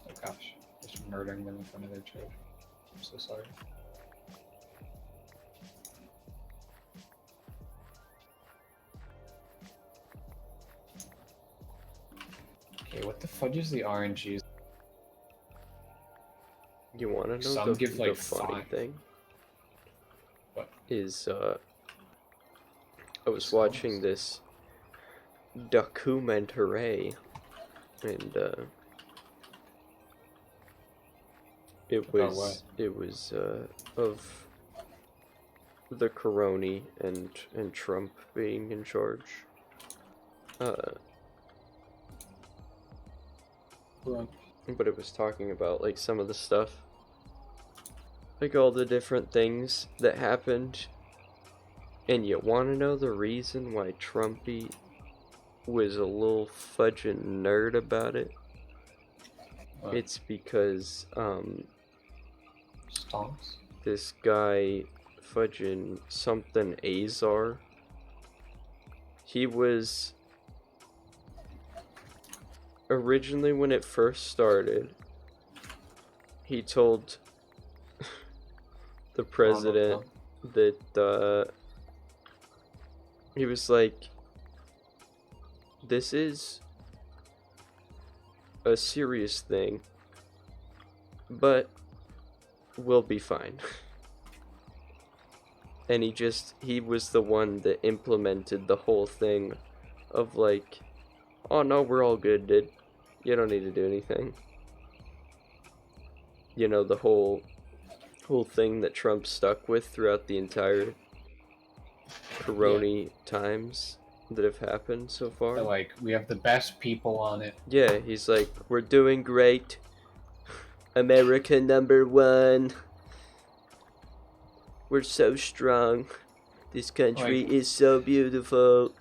Oh gosh, just murdering them in front of their church. I'm so sorry. Okay, what the fudge is the RNG? You want to know Some the, give, like, the funny 5. thing? What? Is, I was watching this documentary, and, it was of the Coroni and Trump being in charge. But it was talking about like some of the stuff, like all the different things that happened. And you want to know the reason why Trumpy was a little fudging nerd about it? What? It's because Stonks? this guy fudging something Azar, he was originally, when it first started, he told the president that he was like, this is a serious thing, but we'll be fine. And he was the one that implemented the whole thing of like, oh no, we're all good, dude. You don't need to do anything. You know, the whole thing that Trump stuck with throughout the entire Corona times that have happened so far. They're like, we have the best people on it. Yeah, he's like, we're doing great. America #1. We're so strong. This country is so beautiful.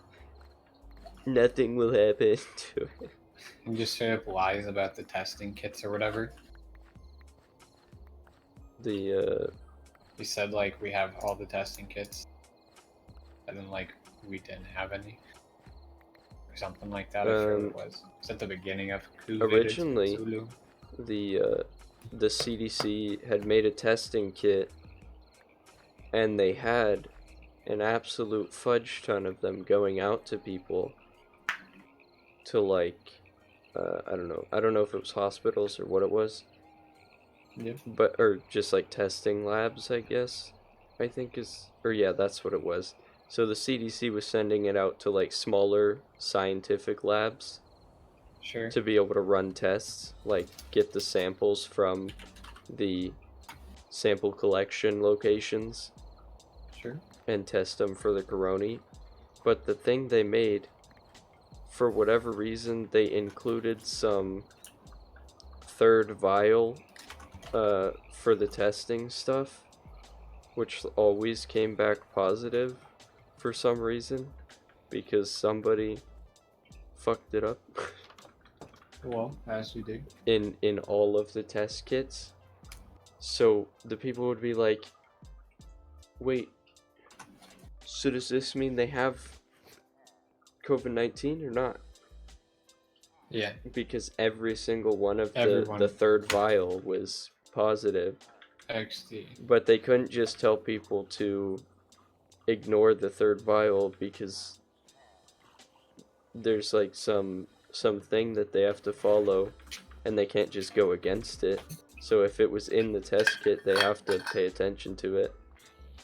Nothing will happen to it. And just straight up lies about the testing kits or whatever. He said like we have all the testing kits, and then like we didn't have any, or something like that. I forget what it was. It's at the beginning of originally the CDC had made a testing kit, and they had an absolute fudge ton of them going out to people to like I don't know if it was hospitals or what it was. Yep. But or just like testing labs, I guess. I think that's what it was. So the CDC was sending it out to like smaller scientific labs. Sure. To be able to run tests, like get the samples from the sample collection locations. Sure. And test them for the corona. But the thing they made, for whatever reason, they included some third vial for the testing stuff, which always came back positive for some reason, because somebody fucked it up. Well, as you do. In all of the test kits. So the people would be like, wait, so does this mean they have COVID-19 or not? Yeah. Because every single one of the third vial was positive. XD. But they couldn't just tell people to ignore the third vial because there's like some thing that they have to follow, and they can't just go against it. So if it was in the test kit, they have to pay attention to it.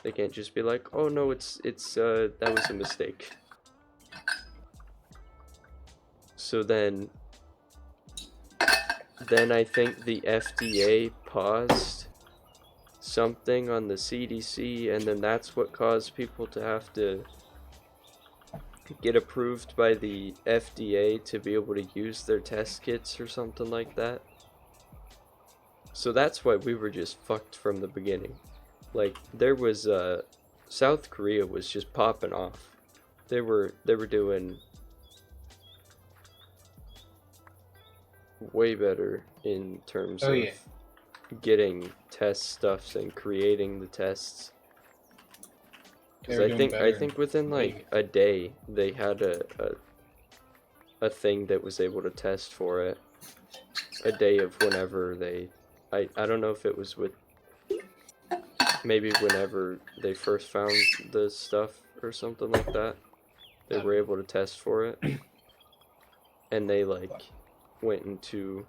They can't just be like, oh no, it's that was a mistake. then I think the FDA paused something on the CDC, and then that's what caused people to have to get approved by the FDA to be able to use their test kits or something like that. So that's why we were just fucked from the beginning. Like, there was South Korea was just popping off. They were doing way better in terms of getting test stuffs and creating the tests. Because I think within like a day they had a thing that was able to test for it. A day of whenever I don't know if it was with maybe whenever they first found the stuff or something like that. They were able to test for it. And they like went into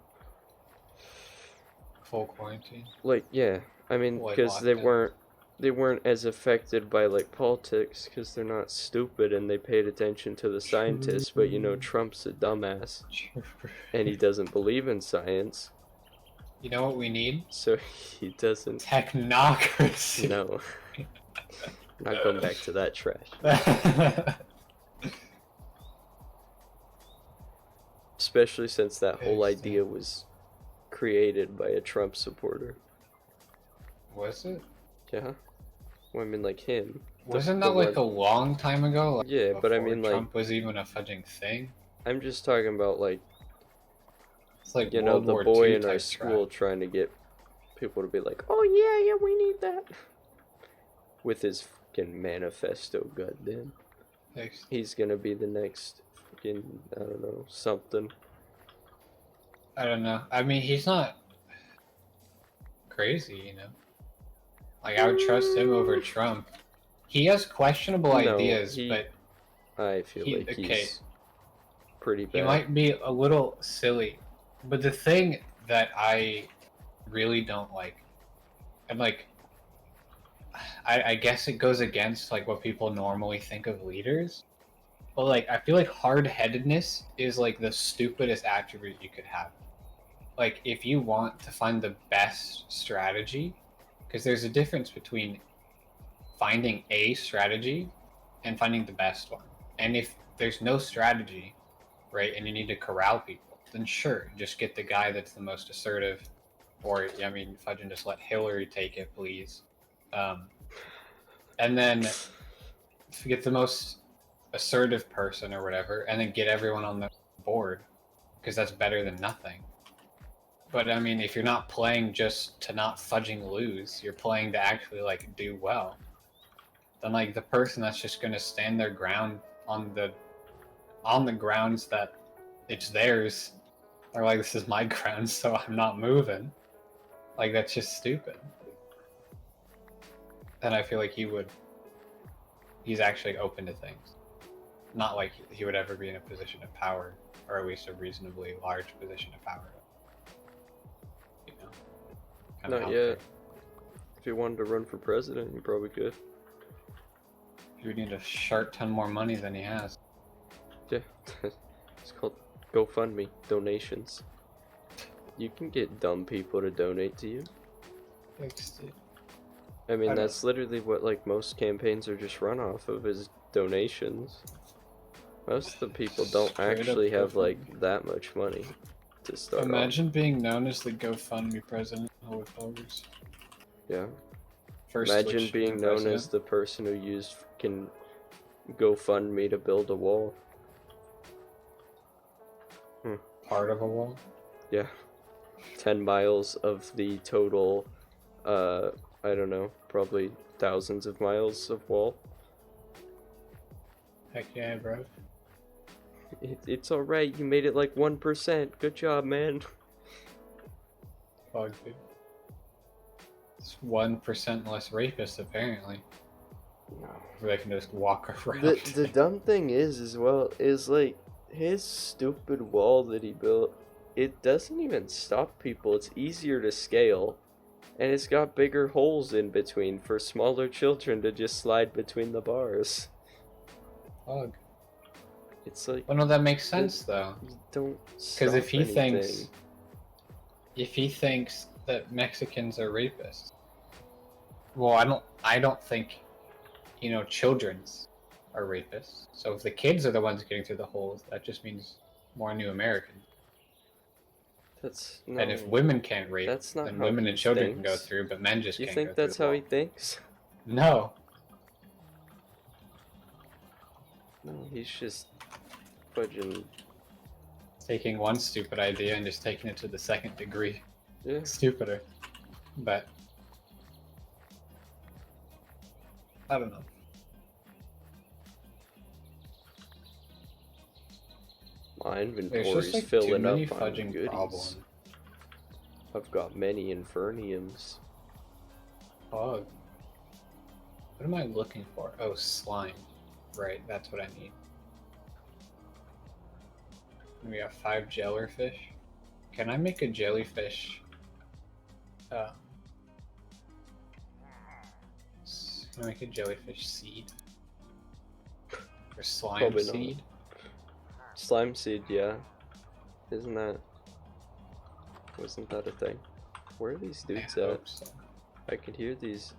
full quarantine. Like, yeah, I mean, because they weren't as affected by like politics because they're not stupid and they paid attention to the scientists. But you know, Trump's a dumbass and he doesn't believe in science. You know what we need? So he doesn't. Technocracy. No, not going back to that trash. Especially since that whole idea was created by a Trump supporter. Was it? Yeah. Well, I mean, like him. Wasn't that like a long time ago? Like, yeah, but I mean, like Trump was even a fudging thing. I'm just talking about like, it's like you know, the boy in our school trying to get people to be like, oh yeah, we need that. With his fucking manifesto, goddamn. He's gonna be the next fucking, I don't know, something. I don't know. I mean, he's not crazy, you know. Like, I would trust him over Trump. He has questionable ideas, but I feel like he's pretty bad. He might be a little silly, but the thing that I really don't like, and like, I guess it goes against like what people normally think of leaders, but like, I feel like hard-headedness is like the stupidest attribute you could have. Like, if you want to find the best strategy, because there's a difference between finding a strategy and finding the best one. And if there's no strategy, right, and you need to corral people, then sure, just get the guy that's the most assertive, or, I mean, if I can just let Hillary take it, please. And then get the most assertive person or whatever, and then get everyone on the board, because that's better than nothing. But I mean, if you're not playing just to not fudging lose, you're playing to actually like do well, then like the person that's just gonna stand their ground on the grounds that it's theirs, or like, this is my ground, so I'm not moving. Like, that's just stupid. And I feel like he's actually open to things. Not like he would ever be in a position of power, or at least a reasonably large position of power. Not yet. If he wanted to run for president, he probably could. He would need a sharp ton more money than he has. Yeah. It's called GoFundMe donations. You can get dumb people to donate to you. Thanks, dude. I mean, that's literally what like most campaigns are just run off of, is donations. Most of the people don't actually have like that much money to start. Imagine being known as the GoFundMe president of voters. Yeah. Imagine being known as the person who used fucking GoFundMe to build a wall. Part of a wall? Yeah. 10 miles of the total, I don't know, probably thousands of miles of wall. Heck yeah, bro. It's alright, you made it like 1%. Good job, man. Fuck, dude. It's 1% less rapists, apparently. They can just walk around. The dumb thing is like, his stupid wall that he built, it doesn't even stop people. It's easier to scale, and it's got bigger holes in between for smaller children to just slide between the bars. Fuck. It's like... Well, no, that makes sense, though. You don't because if he thinks... if he thinks that Mexicans are rapists, well, I don't think, children's are rapists. So if the kids are the ones getting through the holes, that just means more new Americans. That's And if no. women can't rape, That's not then how women he and children can go thinks. through, but men just You can't think go through that's the how wall. he thinks? No. No, he's just fudging. Taking one stupid idea and just taking it to the second degree. Yeah. Stupider. But I don't know. My There's inventory's just like too filling many up on fudging goodies. problems. I've got many inferniums. Oh. What am I looking for? Oh, slime. Right, that's what I need. We got 5 jellyfish. Can I make a jellyfish? Can I make a jellyfish seed? Or slime Probably not. seed? Slime seed, yeah. Isn't that... Wasn't that a thing? Where are these dudes I at? hope so. I can hear these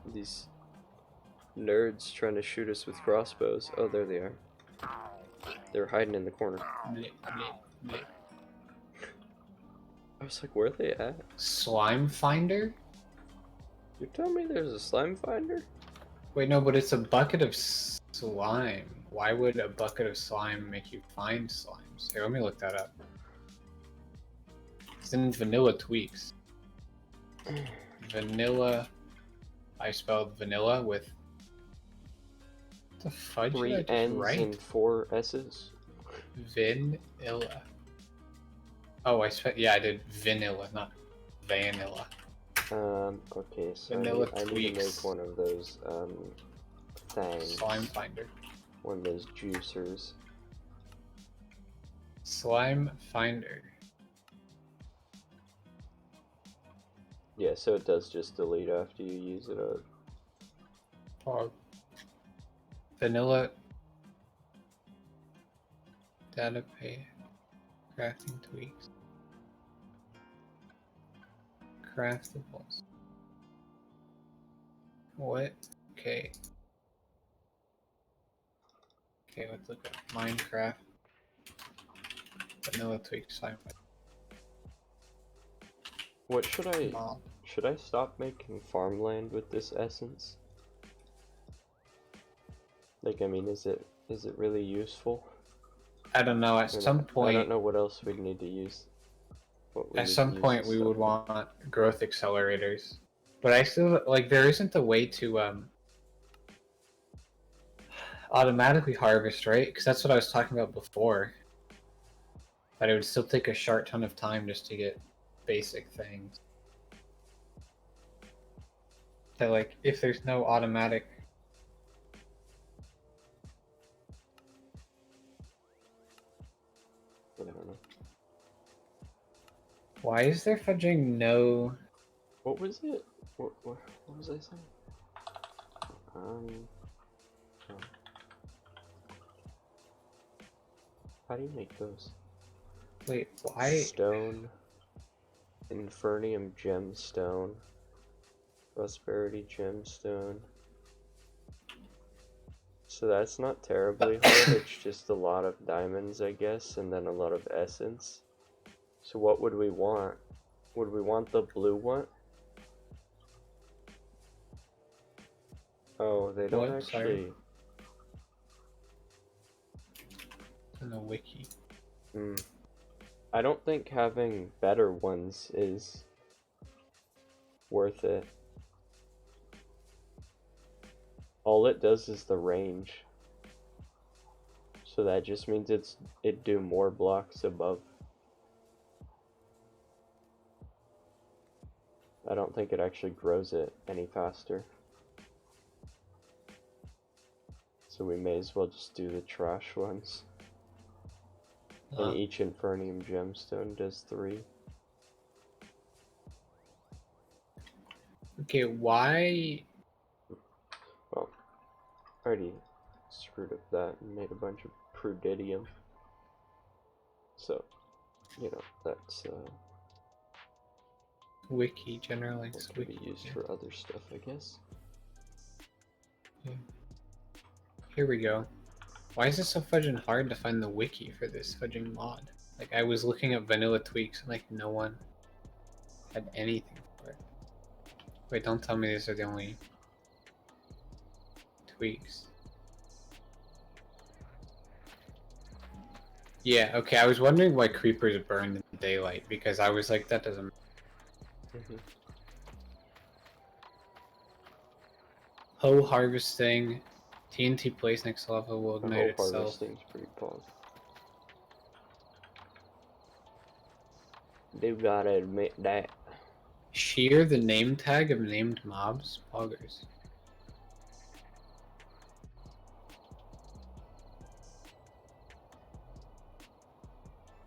nerds trying to shoot us with crossbows. Oh, there they are. They're hiding in the corner. Blip, blip, blip. I was like, where are they at? Slime finder? You're telling me there's a slime finder? Wait, no, but it's a bucket of slime. Why would a bucket of slime make you find slimes? Here, let me look that up. It's in vanilla tweaks. Vanilla. I spelled vanilla with. What the fudge 3 did I just N's write? and 4 S's. Vanilla. Oh, yeah, I did vanilla, not vanilla. Okay, so Vanilla I need to tweaks. make one of those, things. Slime finder. One of those juicers. Slime finder. Yeah, so it does just delete after you use it up. Oh. Vanilla. Data pay. Crafting tweaks. Craftables. What? Okay. Okay, let's look at Minecraft. Vanilla tweaks slime finder. What should I... Mom. Should I stop making farmland with this essence? Like, I mean, is it really useful? I don't know. At some I point, don't know what else we'd need to use. at some point, we would want growth accelerators, but I still like there isn't a way to automatically harvest, right? Because that's what I was talking about before. But it would still take a short ton of time just to get basic things. So like, if there's no automatic. I don't know. Why is there fudging no? What was it? What was I saying? Oh. How do you make those? Wait, why? Stone, Infernium gemstone, Prosperity gemstone. So that's not terribly hard, it's just a lot of diamonds, I guess, and then a lot of essence. So what would we want? Would we want the blue one? Oh, they don't What? actually... Sorry. In the wiki. I don't think having better ones is worth it. All it does is the range. So that just means it do more blocks above. I don't think it actually grows it any faster. So we may as well just do the trash ones. And each Infernium gemstone does 3. Okay, why? Well, I already screwed up that and made a bunch of Prudidium. So, you know, that's Wiki, general That links, can be wiki. used for other stuff, I guess. Yeah. Here we go. Why is it so fudging hard to find the wiki for this fudging mod? Like, I was looking at vanilla tweaks and like no one had anything for it. Wait, don't tell me these are the only tweaks. Yeah, okay, I was wondering why creepers burn in daylight, because I was like, that doesn't... Hoe harvesting, TNT place next level will The ignite whole itself. harvesting's pretty pog. They gotta admit that. Shear the name tag of named mobs, poggers.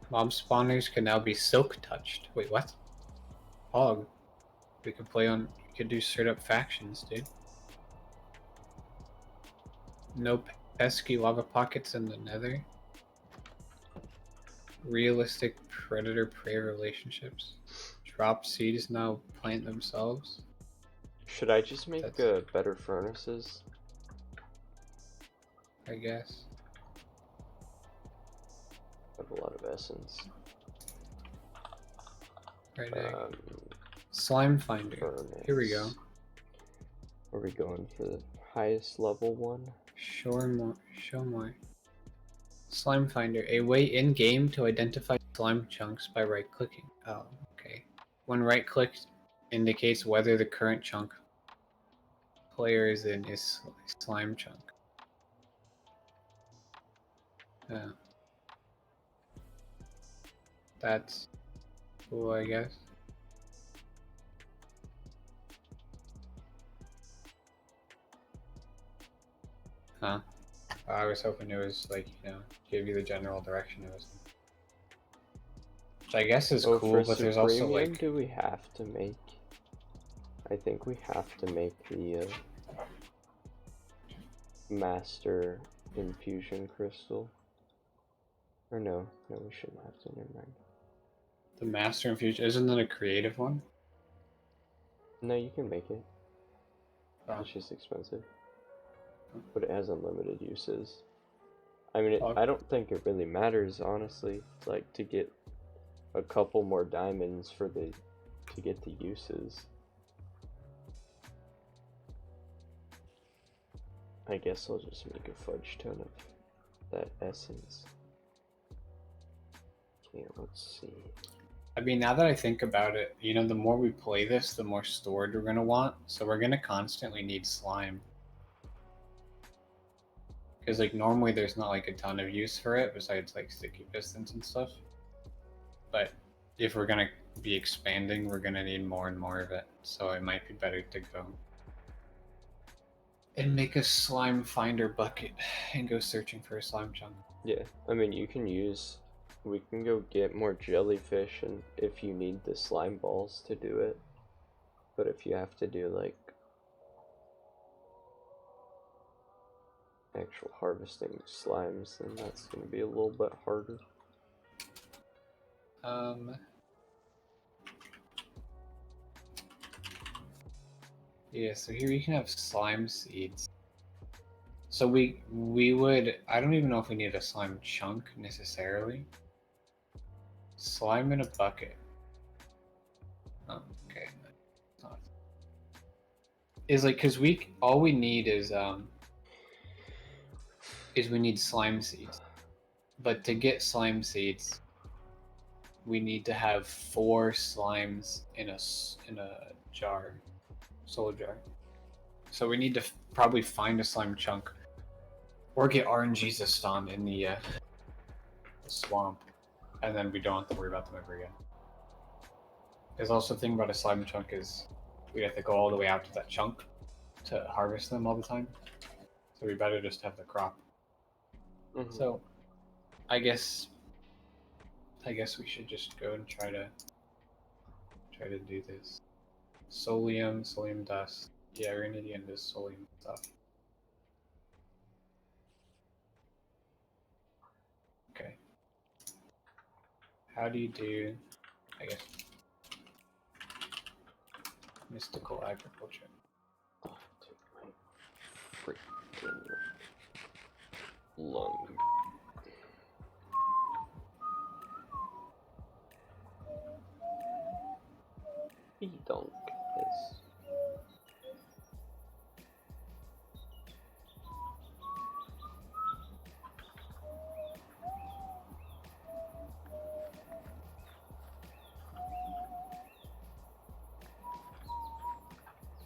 Mob spawners can now be silk touched. Wait, what? Pog. We could play on. We could do straight up factions, dude. No pesky lava pockets in the nether. Realistic predator prey relationships. Drop seeds now plant themselves. Should I just make better furnaces? I guess. I have a lot of essence. Right. Slime finder. Furnace. Here we go. Are we going for the highest level one? Show more. Slime finder. A way in game to identify slime chunks by right clicking. Oh, okay. When right clicked indicates whether the current chunk player is in is slime chunk. That's cool, I guess. Huh? I was hoping it was like, you know, give you the general direction of it. Which I guess is cool, but there's also like... do we have to make? I think we have to make the master infusion crystal. Or no, we shouldn't have to, never mind. The master infusion, isn't that a creative one? No, you can make it. Oh. It's just expensive. But it has unlimited uses. I mean, I don't think it really matters, honestly. It's like to get a couple more diamonds for to get the uses. I guess I'll just make a fudge ton of that essence. Okay, let's see. I mean, now that I think about it, you know, the more we play this, the more storage we're gonna want. So we're gonna constantly need slime. Because like normally there's not like a ton of use for it besides like sticky pistons and stuff. But if we're gonna be expanding, we're gonna need more and more of it. So it might be better to go and make a slime finder bucket and go searching for a slime chunk. Yeah, I mean we can go get more jellyfish and if you need the slime balls to do it. But if you have to do like actual harvesting slimes, then that's going to be a little bit harder. Yeah, so here you can have slime seeds. So we would, I don't even know if we need a slime chunk necessarily. Slime in a bucket. Oh, okay. Is like, cause all we need is we need slime seeds. But to get slime seeds, we need to have 4 slimes in a jar, soul jar. So we need to probably find a slime chunk, or get RNGs to spawn in the swamp, and then we don't have to worry about them ever again. There's also the thing about a slime chunk is we have to go all the way out to that chunk to harvest them all the time. So we better just have the crop. Mm-hmm. So I guess we should just go and try to do this. Solium dust. Yeah, we're gonna get into solium stuff. Okay. How do you do? I guess. Mystical agriculture. Oh, take my freaking lung. Donk is.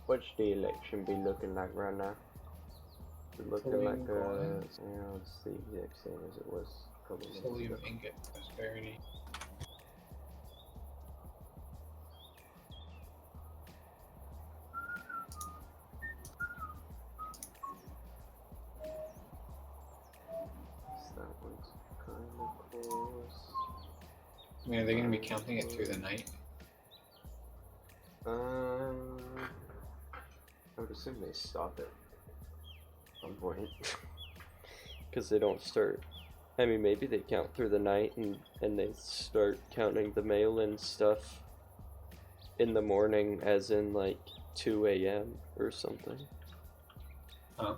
What's the election be looking like right now? Is it looking like it's the exact same as it was a couple minutes Petroleum ago. ingot prosperity. That one's kind of close. I mean, are they going to be counting it through the night? I would assume they stop it at some point. Because they don't start. I mean, maybe they count through the night and they start counting the mail-in stuff in the morning, as in like 2 a.m. or something. Huh?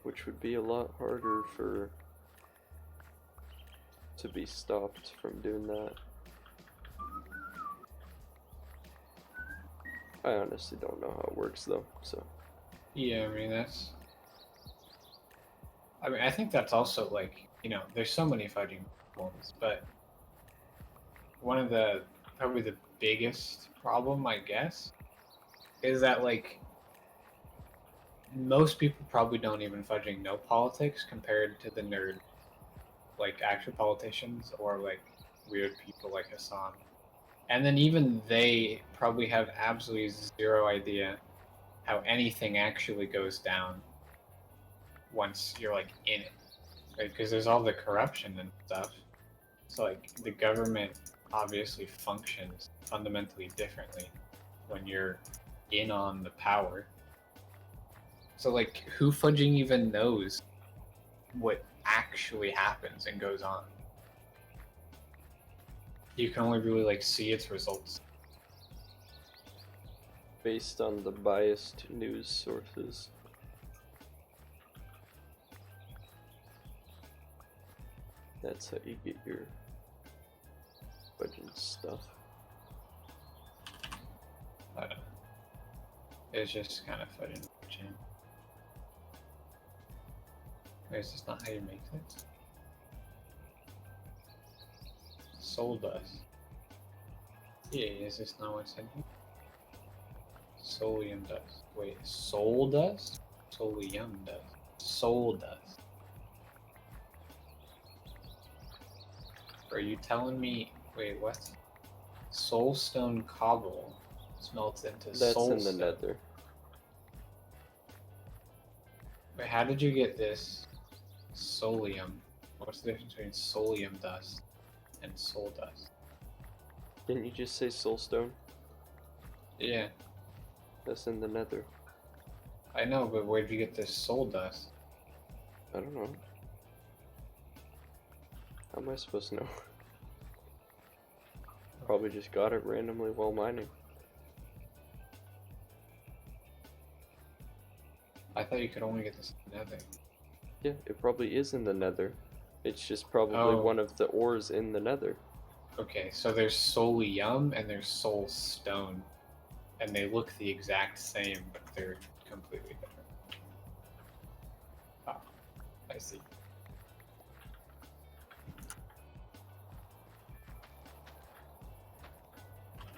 Which would be a lot harder to be stopped from doing that. I honestly don't know how it works though, so. Yeah, I think that's also like, there's so many fudging problems, but one of probably the biggest problem, I guess, is that like most people probably don't even fudging know politics compared to the nerd, like actual politicians or like weird people like Hassan. And then even they probably have absolutely zero idea how anything actually goes down once you're like in it, right? Because there's all the corruption and stuff. So like the government obviously functions fundamentally differently when you're in on the power. So like who fudging even knows what actually happens and goes on? You can only really like see its results. Based on the biased news sources. That's how you get your budget stuff. I don't know. It's just kind of fudging. Is this not how you make it? Soul dust. Yeah, is this not what's in here? Solium dust. Wait, soul dust? Solium dust. Soul dust. Are you telling me? Wait, what? Soulstone cobble smelts into That's soulstone. in the nether. Wait, how did you get this solium? What's the difference between solium dust and soul dust? Didn't you just say soulstone? Yeah, That's in the nether. I know, but where'd you get this soul dust? I don't know. How am I supposed to know? Probably just got it randomly while mining. I thought you could only get this in the nether. Yeah, it probably is in the nether. It's just probably one of the ores in the nether. Okay, so there's solium and there's soulstone, and they look the exact same, but they're completely different. Ah, I see.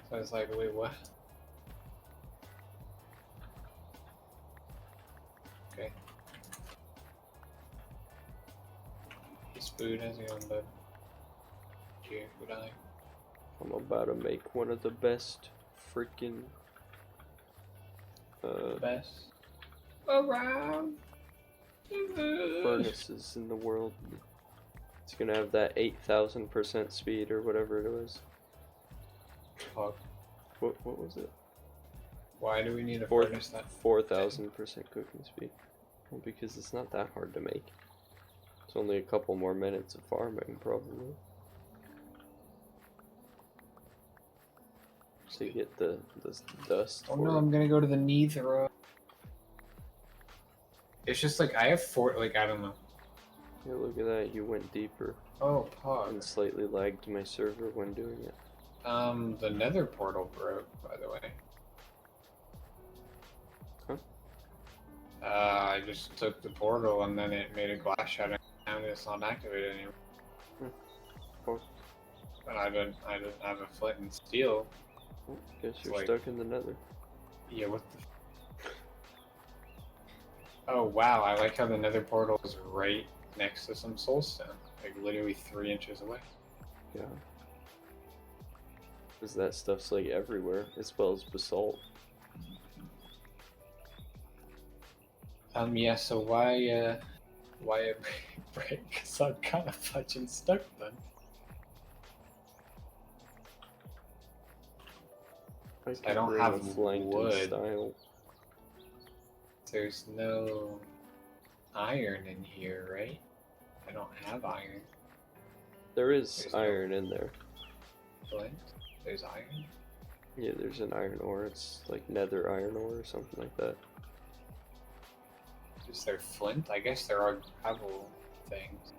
So I was like, wait, what? Okay. This food has gone, bud. Cheers, would I? I'm about to make one of the best freaking Best around furnaces in the world. It's gonna have that 8,000% speed or whatever it was. Fuck. What was it? Why do we need a furnace that? 4,000% cooking speed. Well, because it's not that hard to make. It's only a couple more minutes of farming, probably. to get the dust. Oh for no, it. I'm gonna go to the Neithra. It's just like I have four. Like I don't know. Yeah, look at that. You went deeper Oh, Pog. and slightly lagged my server when doing it. The Nether portal broke, by the way. Huh? I just took the portal and then it made a glass shatter and it's not activated anymore. Cool. And I didn't have a flint and steel. Well, guess you're like- stuck in the Nether. Yeah, what the? Oh wow, I like how the Nether portal is right next to some soulstone, like literally 3 inches away. Yeah. Because that stuff's like everywhere, as well as basalt. Yeah. So why a break? Because I'm kind of fucking stuck then. I don't bring have a flanked wood. style. There's no iron in here, right? I don't have iron. There is There's no- iron in there. Flint? There's iron? Yeah, there's an iron ore. It's like nether iron ore or something like that. Is there flint? I guess there are gravel things.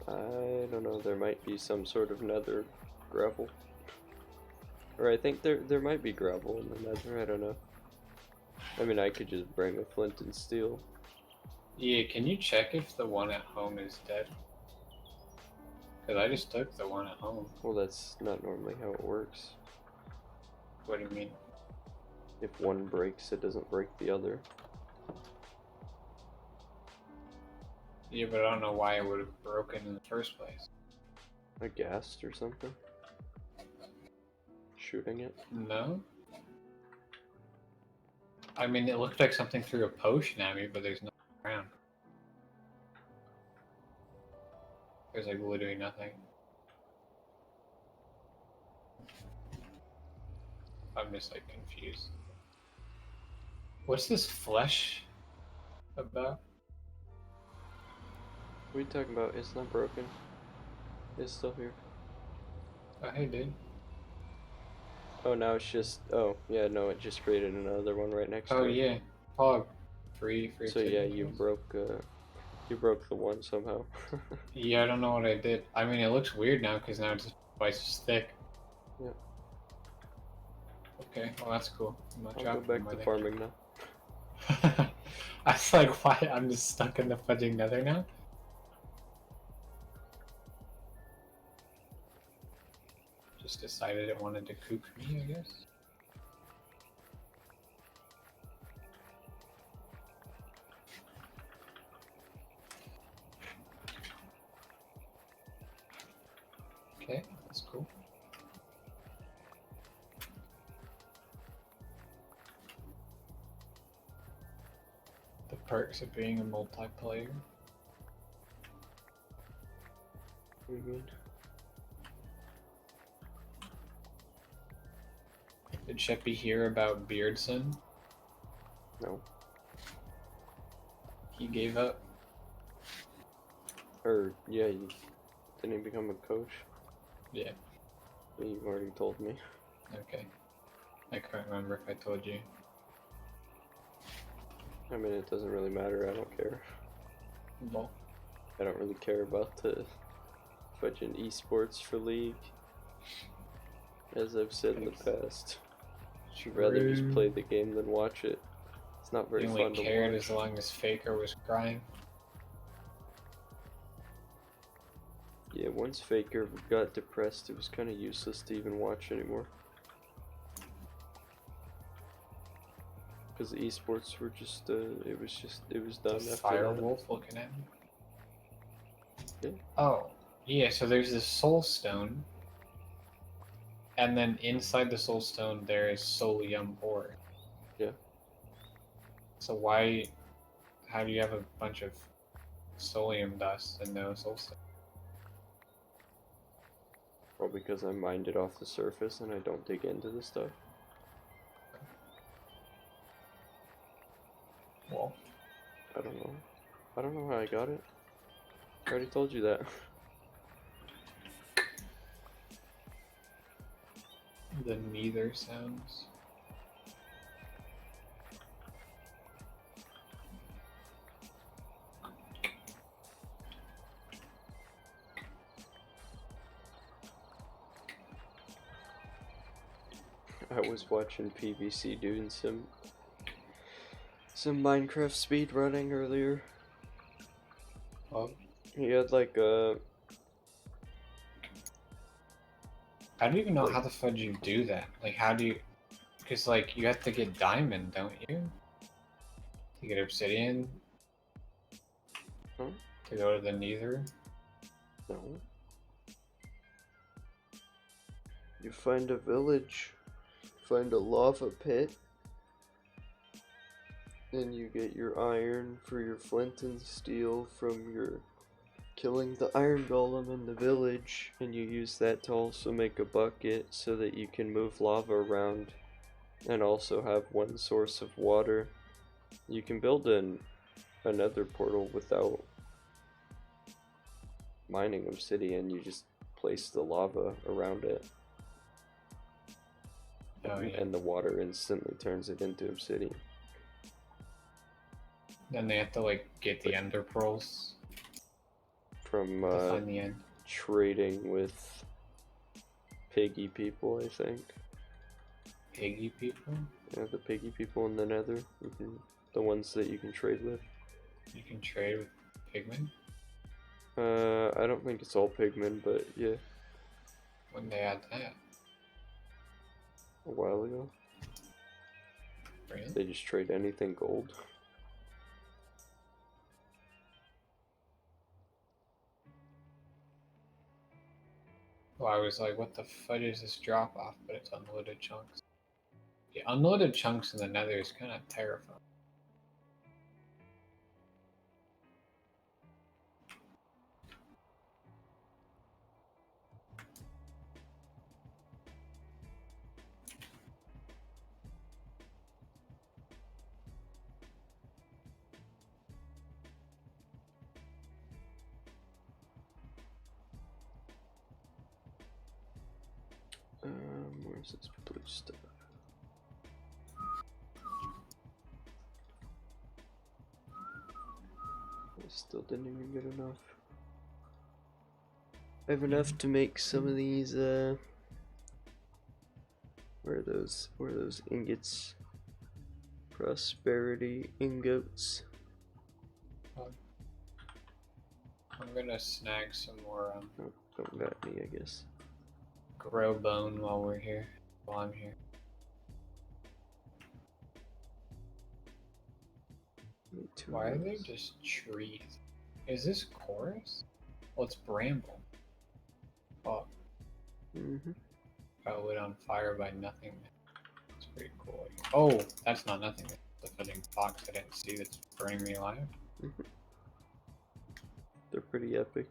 I don't know. There might be some sort of nether gravel. Or I think there might be gravel in the nether. I don't know. I mean, I could just bring a flint and steel. Yeah, can you check if the one at home is dead? Because I just took the one at home. Well, that's not normally how it works. What do you mean? If one breaks, it doesn't break the other. Yeah, but I don't know why it would have broken in the first place. A ghast or something? Shooting it? No? I mean, it looked like something threw a potion at me, but there's nothing around. There's like literally nothing. I'm just like confused. What's this flesh about? What are you talking about? It's not broken. It's still here. Oh, hey, dude. Oh, now it's just... Oh, yeah, no, it just created another one right next to Oh, it. yeah. Pog. Free So yeah, you broke the one somehow. Yeah, I don't know what I did. I mean, it looks weird now because now it's twice as thick. Yeah. Okay, well that's cool. I'm not I'll go chopping back them, I to think. farming now. I was like, why? I'm just stuck in the fudging nether now? Just decided it wanted to coop me, I guess. Okay, that's cool. The perks of being a multiplayer. What do you mean? Did Sheppy hear about Beardson? No. He gave up. Or, yeah, you didn't become a coach? Yeah, You've already told me. okay. I can't remember if I told you. I mean, it doesn't really matter, I don't care. Well, I don't really care about the fudging esports for League. As I've said in the past. I'd rather just play the game than watch it. It's not very he fun only to cared watch. as long as Faker was crying. Yeah, once Faker got depressed, it was kind of useless to even watch anymore. Because the esports were just, it was done The after Firewolf looking at me. Yeah. Oh, yeah, so there's this soul stone. And then inside the soul stone there is Solium ore. Yeah. So how do you have a bunch of Solium dust and no soul stone? Well, because I mined it off the surface and I don't dig into the stuff. Well, I don't know. I don't know how I got it. I already told you that. The neither sounds. I was watching PVC doing some Minecraft speed running earlier. Oh, He had like a. I don't even know how the fudge you do that. Like, how do you? Because like you have to get diamond, don't you? To get obsidian. Huh? To go to the nether. No. You find a village, find a lava pit, and you get your iron for your flint and steel from your killing the iron golem in the village, and you use that to also make a bucket so that you can move lava around and also have one source of water. You can build another portal without mining obsidian, you just place the lava around it. Oh, yeah. And the water instantly turns it into obsidian. Then they have to like get the ender pearls From to find the end. trading with piggy people, I think. Piggy people? Yeah, the piggy people in the nether. The ones that you can trade with. You can trade with pigmen? I don't think it's all pigmen, but yeah. When they add that? A while ago. Really? They just trade anything gold. Well, I was like, what the fudge is this drop off? But it's unloaded chunks. The unloaded chunks in the nether is kind of terrifying. Where's this blue stuff? I still didn't even get enough. I have enough to make some of these, where are those ingots? Prosperity ingots. I'm gonna snag some more Oh, don't got me, I guess. grow bone while we're here. While I'm here. Why are they just trees? Is this chorus? Well, it's bramble. Oh. Got lit on fire by nothing. It's pretty cool. Oh, that's not nothing. It's the flipping fox I didn't see that's burning me alive. They're pretty epic.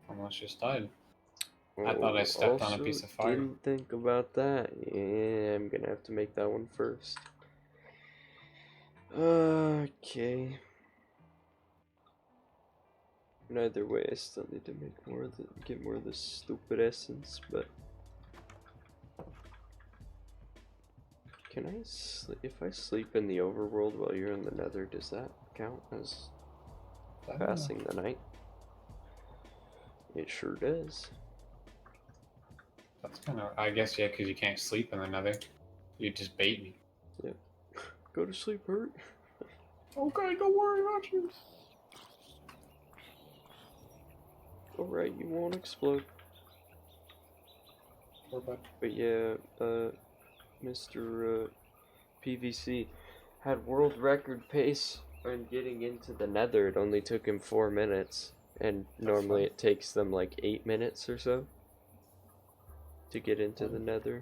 Almost just died. I thought I stepped on a piece of fire. Didn't think about that. Yeah, I'm gonna have to make that one first. Okay. Either way, I still need to make more of get more of the stupid essence, but can I if I sleep in the overworld while you're in the nether, does that count as passing the night? It sure does. That's kind of, I guess, yeah, because you can't sleep in the nether. You just bait me. Yeah. Go to sleep, Hurt. Okay, don't worry about you. Alright, you won't explode. But yeah, Mr. PVC had world record pace on getting into the nether. It only took him 4 minutes, and normally it takes them like 8 minutes or so to get into the nether.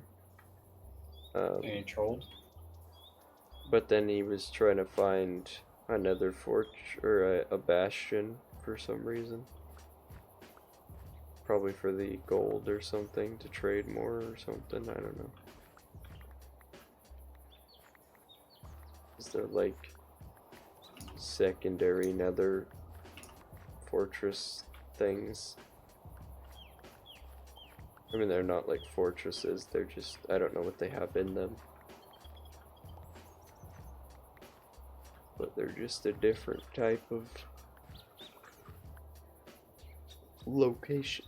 And he trolled? But then he was trying to find another forge, or a bastion for some reason. Probably for the gold or something, to trade more or something, I don't know. Is there like secondary nether fortress things? I mean, they're not like fortresses, they're just, I don't know what they have in them. But they're just a different type of location.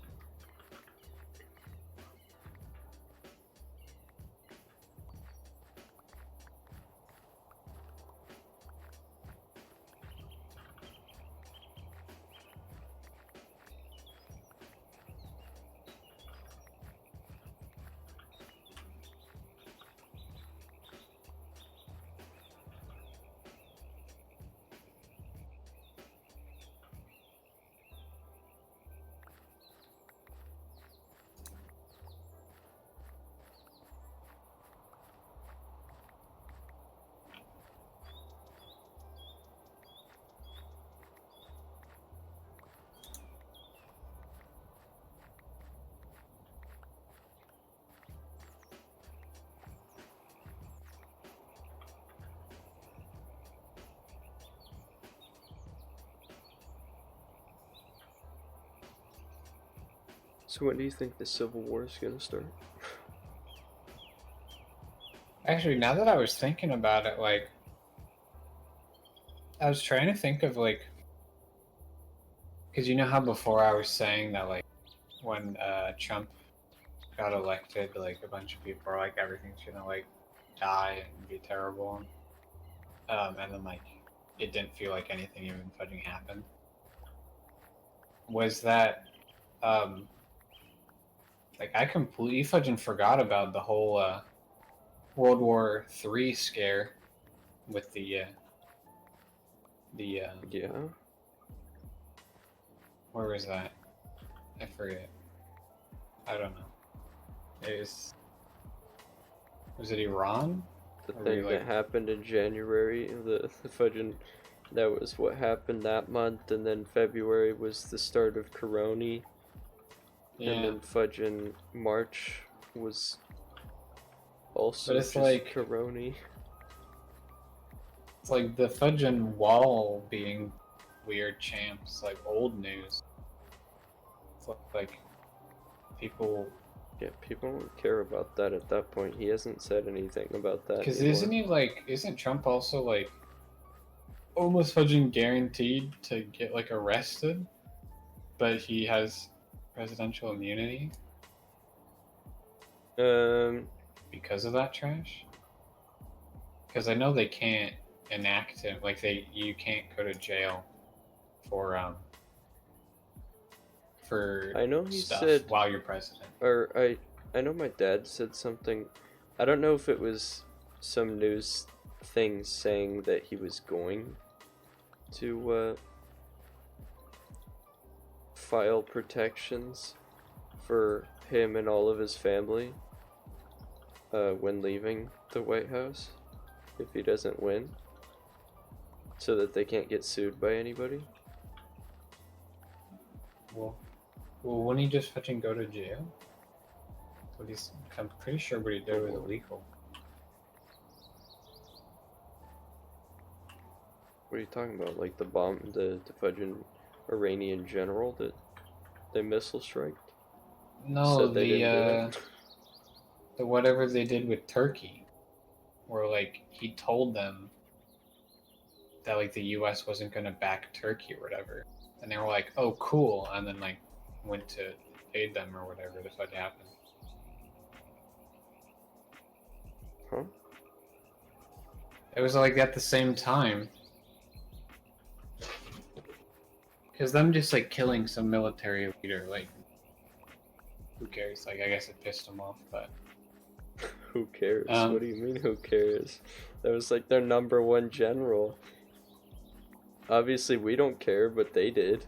So when do you think the Civil War is gonna start? Actually, now that I was thinking about it, like, I was trying to think of, like, because you know how before I was saying that, like, when Trump got elected, like, a bunch of people are like, everything's gonna, like, die and be terrible. And then, like, it didn't feel like anything even fucking happened. Was that, like, I completely fucking forgot about the whole World War III scare with the Yeah. where was that? I forget. I don't know. Was it Iran? The Or thing like, that happened in January, the fudging, that was what happened that month, and then February was the start of Corona, yeah. and then fudging March was also But it's just like Corona. it's like the fudging wall being weird champs, like old news. It's like people. Yeah, people don't care about that at that point. He hasn't said anything about that Because anymore. isn't Trump also like almost fudging guaranteed to get like arrested, but he has presidential immunity because of that trash? Because I know they can't enact him, like you can't go to jail for I know he stuff said, while you're president. or I know my dad said something. I don't know if it was some news thing saying that he was going to file protections for him and all of his family when leaving the White House if he doesn't win, so that they can't get sued by anybody. Well, wouldn't he just fucking go to jail? I'm pretty sure what he did was illegal. What are you talking about? Like the bomb, the fudging Iranian general that they missile striked? No, Said they didn't do it? the whatever they did with Turkey, where like he told them that like the U.S. wasn't gonna back Turkey or whatever, and they were like, "Oh, cool," and then like went to aid them or whatever the fuck happened. Huh? It was like at the same time, because them just like killing some military leader, like who cares? Like I guess it pissed them off, but who cares? What do you mean, who cares? That was like their #1 general. Obviously, we don't care, but they did.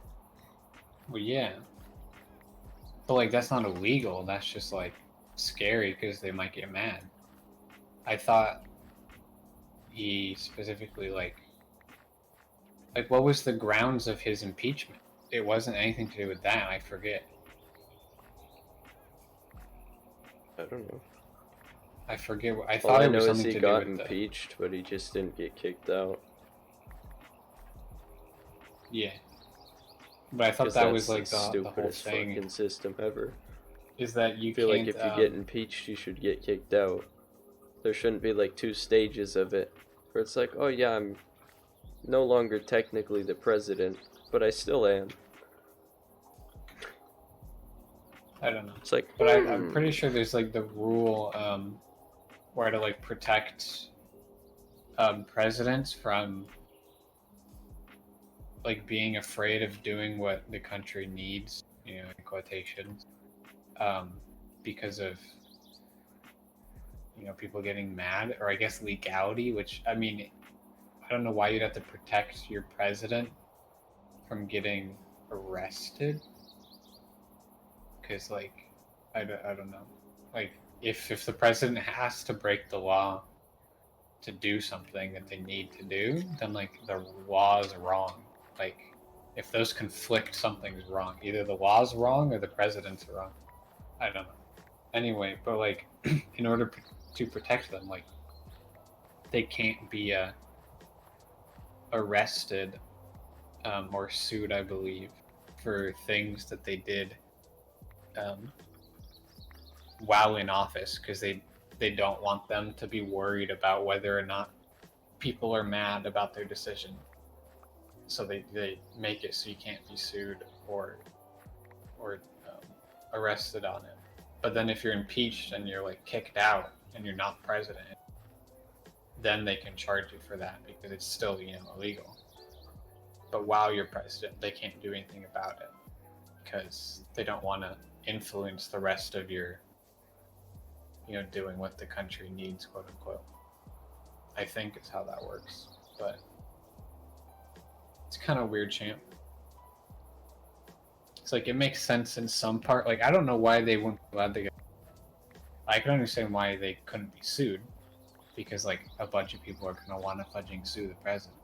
Well, yeah. But like that's not illegal. That's just like scary because they might get mad. I thought he specifically like what was the grounds of his impeachment? It wasn't anything to do with that. I forget. I don't know. I forget. I All thought I it was know is something he to do got with impeached, but he just didn't get kicked out. Yeah. But I thought that was like the whole stupidest thing. fucking system ever. is that you I feel can't. like if you get impeached, you should get kicked out. There shouldn't be like two stages of it, where it's like, oh yeah, I'm no longer technically the president, but I still am. I don't know. It's like, But I'm pretty sure there's like the rule where to like protect presidents from like being afraid of doing what the country needs, in quotations, because of people getting mad, or I guess legality. Which I mean, I don't know why you'd have to protect your president from getting arrested, because like I don't know, like if the president has to break the law to do something that they need to do, then like the law is wrong. Like if those conflict, something's wrong. Either the law's wrong or the president's wrong. I don't know. Anyway, but like in order to protect them, like they can't be arrested or sued, I believe, for things that they did while in office, because they don't want them to be worried about whether or not people are mad about their decision. So they make it so you can't be sued or arrested on it. But then if you're impeached and you're like kicked out and you're not president, then they can charge you for that because it's still illegal. But while you're president, they can't do anything about it because they don't want to influence the rest of your doing what the country needs, quote unquote. I think is how that works, but it's kind of weird, champ. It's like it makes sense in some part. Like I don't know why they wouldn't be allowed to get. I can understand why they couldn't be sued, because like a bunch of people are gonna want to fudging sue the president.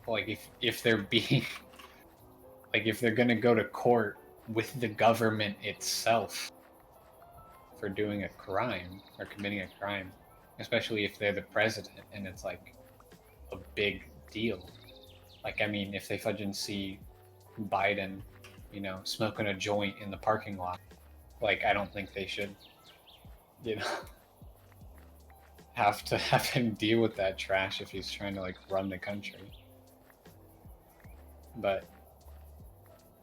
Like if they're being like if they're gonna go to court with the government itself for doing a crime or committing a crime, especially if they're the president and it's like a big deal. Like I mean, if they fudging see Biden, smoking a joint in the parking lot, like I don't think they should, have to have him deal with that trash if he's trying to like run the country. But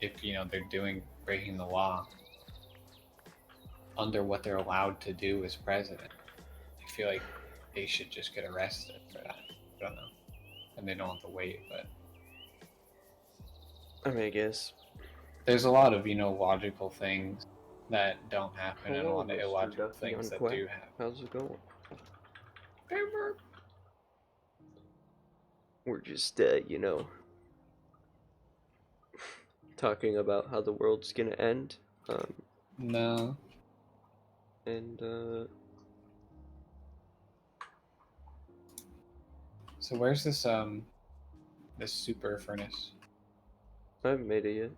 if they're breaking the law under what they're allowed to do as president, I feel like they should just get arrested for that. I don't know, and they don't have to wait. But I mean, I guess there's a lot of logical things that don't happen, and a hello, lot of Mr. illogical Ducky things on that Quack. do happen. How's it going? We're just talking about how the world's gonna end. No. And So where's this super furnace? I haven't made it yet.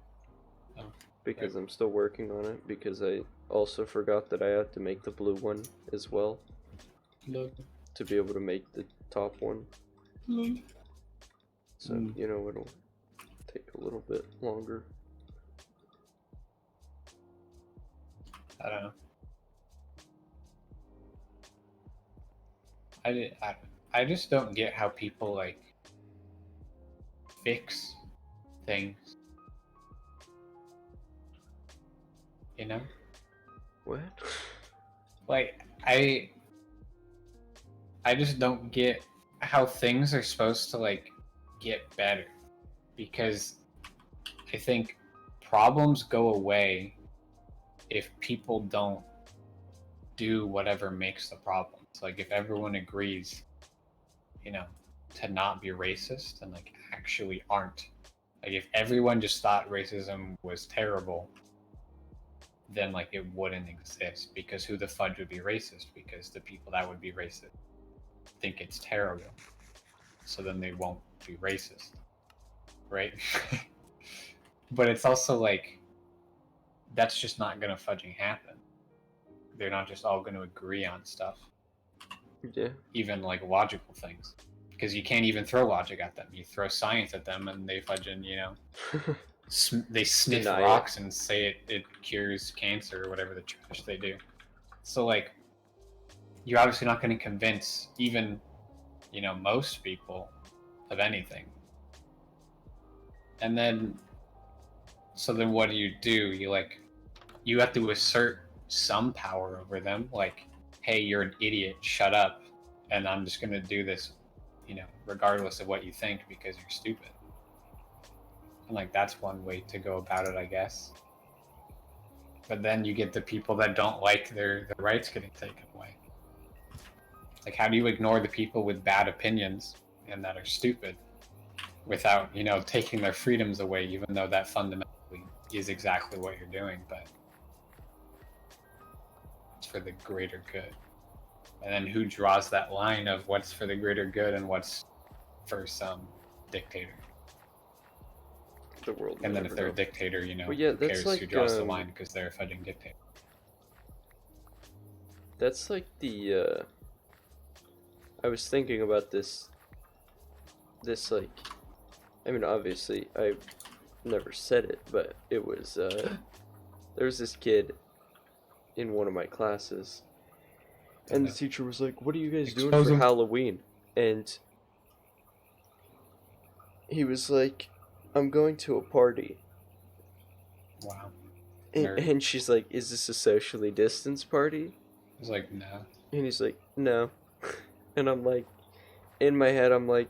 Oh. Because I'm still working on it, because I also forgot that I had to make the blue one as well. Look. To be able to make the top one. Look. So, it'll take a little bit longer. I don't know. I just don't get how people like fix things. What? Like I just don't get how things are supposed to like get better, because I think problems go away if people don't do whatever makes the problem. So like if everyone agrees, to not be racist and like actually aren't. Like if everyone just thought racism was terrible, then like it wouldn't exist, because who the fudge would be racist? Because the people that would be racist think it's terrible. So then they won't be racist. Right? But it's also like that's just not gonna fudging happen. They're not just all gonna agree on stuff. Yeah. Even like logical things. Because you can't even throw logic at them. You throw science at them and they fudging, they sniff Deny rocks and say it cures cancer or whatever the trash they do. So like, you're obviously not going to convince even, most people of anything. And then, so then what do? You have to assert some power over them. Like, hey, you're an idiot, shut up. And I'm just going to do this, regardless of what you think because you're stupid. And like, that's one way to go about it, I guess. But then you get the people that don't like their rights getting taken away. Like, how do you ignore the people with bad opinions and that are stupid without, taking their freedoms away, even though that fundamentally is exactly what you're doing, but it's for the greater good. And then who draws that line of what's for the greater good and what's for some dictator? The world. And then if they're a dictator, well, yeah, who cares who draws the line because they're a fucking dictator? That's like the I was thinking about this like, I mean, obviously I never said it, but it was there was this kid in one of my classes, and the teacher was like, "What are you guys doing for Halloween?" And he was like, "I'm going to a party." Wow. And she's like, "Is this a socially distanced party?" I was like, no. And he's like, "No." And I'm like, in my head, I'm like,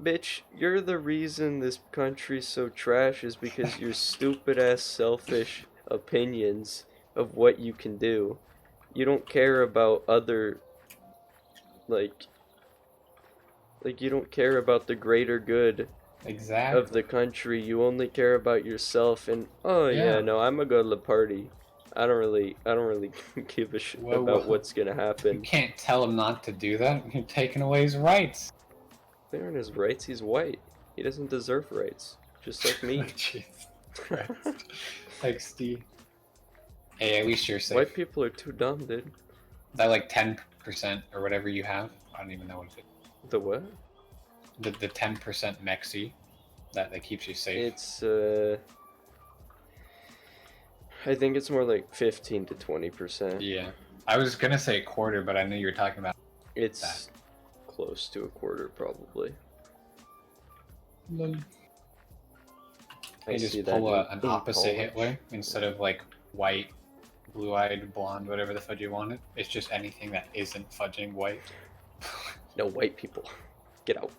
bitch, you're the reason this country's so trash is because your stupid ass selfish opinions of what you can do. You don't care about other, like you don't care about the greater good exactly of the country. You only care about yourself. And yeah, no, I'm gonna go to the party. I don't really give a shit about what's gonna happen. You can't tell him not to do that. You're taking away his rights. They aren't his rights. He's white. He doesn't deserve rights, just like me. Jesus Christ. Like Steve. Hey, at least you're safe. White people are too dumb, dude. That like 10% or whatever you have. I don't even know what it is. The what? The 10% Mexi that keeps you safe. It's I think it's more like 15 to 20%. Yeah, I was gonna say a quarter, but I knew you were talking about. It's that. Close to a quarter, probably. I just pull an opposite Hitler instead of like white, blue-eyed, blonde, whatever the fudge you wanted. It's just anything that isn't fudging white. No white people, get out.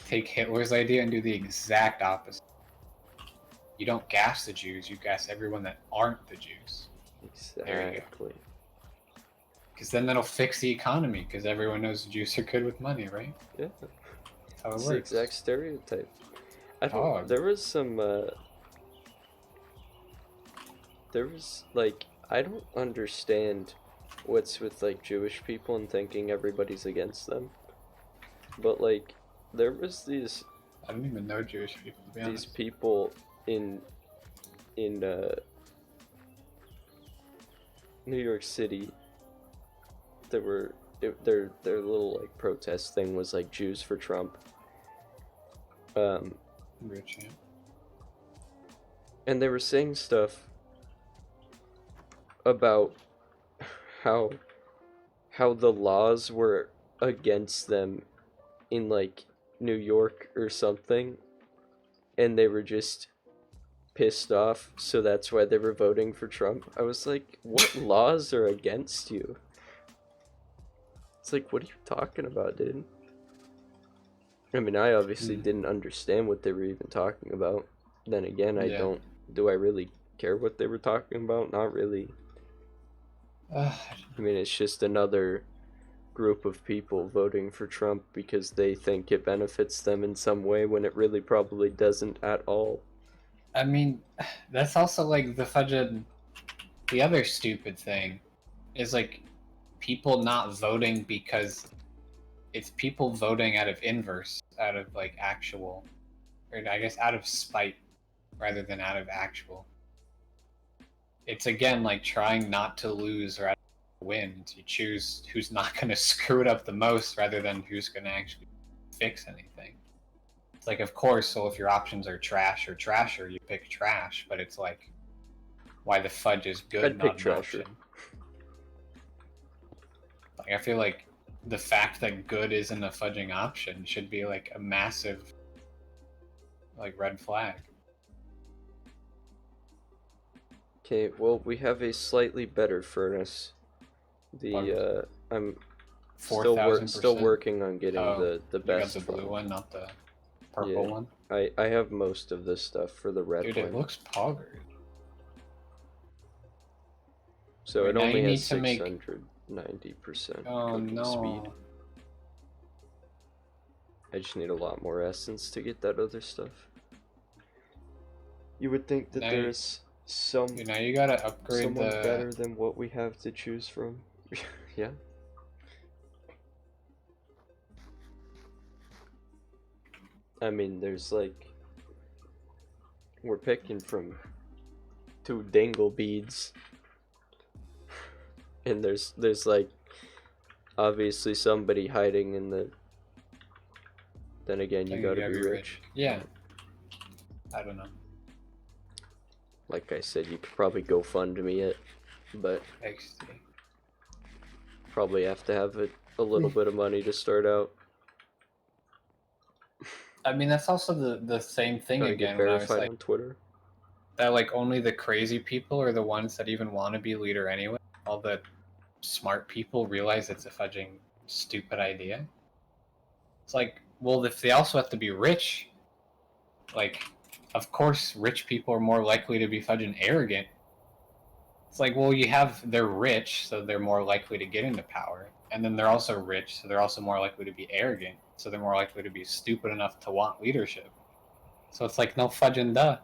Take Hitler's idea and do the exact opposite. You don't gas the Jews, you gas everyone that aren't the Jews. Exactly. There you go. Because then that'll fix the economy, because everyone knows the Jews are good with money, right? Yeah. That's how it It's works. the exact stereotype. I don't. There was some. There was like, I don't understand what's with like Jewish people and thinking everybody's against them. But like, there was these. I don't even know Jewish people, to be honest. These people in New York City that were their little like protest thing was like Jews for Trump. Rich, yeah. And they were saying stuff about how the laws were against them in like New York or something, and they were just pissed off, so that's why they were voting for Trump. I was like, what laws are against you? It's like, what are you talking about, dude? I mean, I obviously didn't understand what they were even talking about. Then again, I don't. Do I really care what they were talking about? Not really. I mean, it's just another group of people voting for Trump because they think it benefits them in some way when it really probably doesn't at all. I mean, that's also like the other stupid thing is like people not voting because it's people voting out of inverse, out of like actual, or I guess out of spite rather than out of actual. It's again like trying not to lose or win. You choose who's not going to screw it up the most rather than who's going to actually fix anything. It's like, of course, so if your options are trash or trasher, you pick trash, but it's like, why the fudge is good, I'd pick not an trasher. option. Like, I feel like the fact that good isn't a fudging option should be like a massive, like, red flag. Okay, well, we have a slightly better furnace. I'm still 4,000%. working on getting the You best got the blue one, not the purple Yeah. one. I have most of this stuff for the red Dude, one. it looks poggered. So it now only you has need to make- 690% Oh cooking no. speed. I just need a lot more essence to get that other stuff. You would think that Now there's some Now you gotta upgrade someone the. better than what we have to choose from. Yeah. I mean, there's like, we're picking from 2 dangle beads, and there's like obviously somebody hiding in the. Then again, you gotta be rich. Yeah. I don't know. Like I said, you could probably GoFundMe it, but XD. probably have to have a little bit of money to start out. I mean, that's also the same thing Trying to again. get When I was verified like, on Twitter. that like only the crazy people are the ones that even want to be leader anyway. All the smart people realize it's a fudging stupid idea. It's like, well, if they also have to be rich, like, of course, rich people are more likely to be fudging arrogant. It's like, well, they're rich, so they're more likely to get into power. And then they're also rich, so they're also more likely to be arrogant. So they're more likely to be stupid enough to want leadership. So it's like, no fudging duh.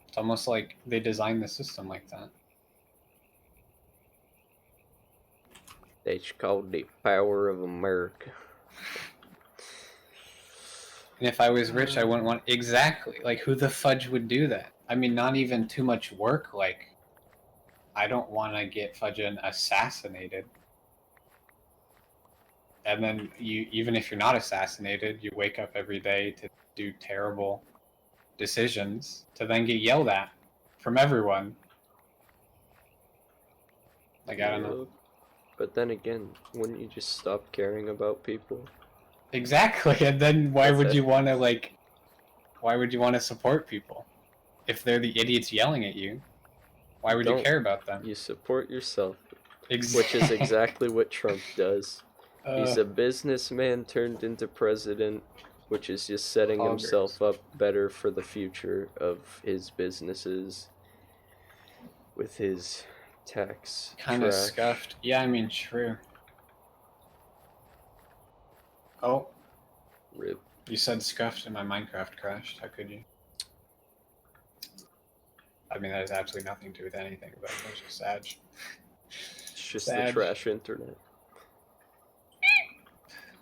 It's almost like they designed the system like that. It's called the power of America. And if I was rich, I wouldn't want exactly like who the fudge would do that. I mean, not even too much work. Like, I don't want to get fudging assassinated. And then even if you're not assassinated, you wake up every day to do terrible decisions to then get yelled at from everyone. Like, I don't know. But then again, wouldn't you just stop caring about people? Exactly. And then why would you want to support people? If they're the idiots yelling at you, why would you care about them? You support yourself. Exactly. Which is exactly what Trump does. He's a businessman turned into president, which is just setting himself up better for the future of his businesses with his tax kind of scuffed. Yeah, I mean, true. Oh. Rip. You said scuffed and my Minecraft crashed. How could you? I mean, that has absolutely nothing to do with anything, but it was just sad. It's just the trash internet.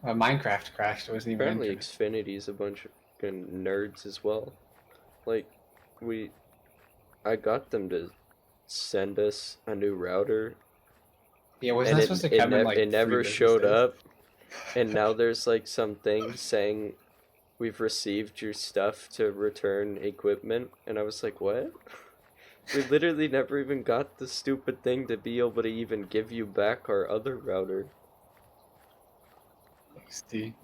Well, Minecraft crashed. It wasn't even Apparently internet. Xfinity's a bunch of fucking nerds as well. Like, I got them to send us a new router. Yeah, wasn't that supposed to come in like it never showed up. And now there's like some thing saying we've received your stuff to return equipment, and I was like, what? We literally never even got the stupid thing to be able to even give you back our other router.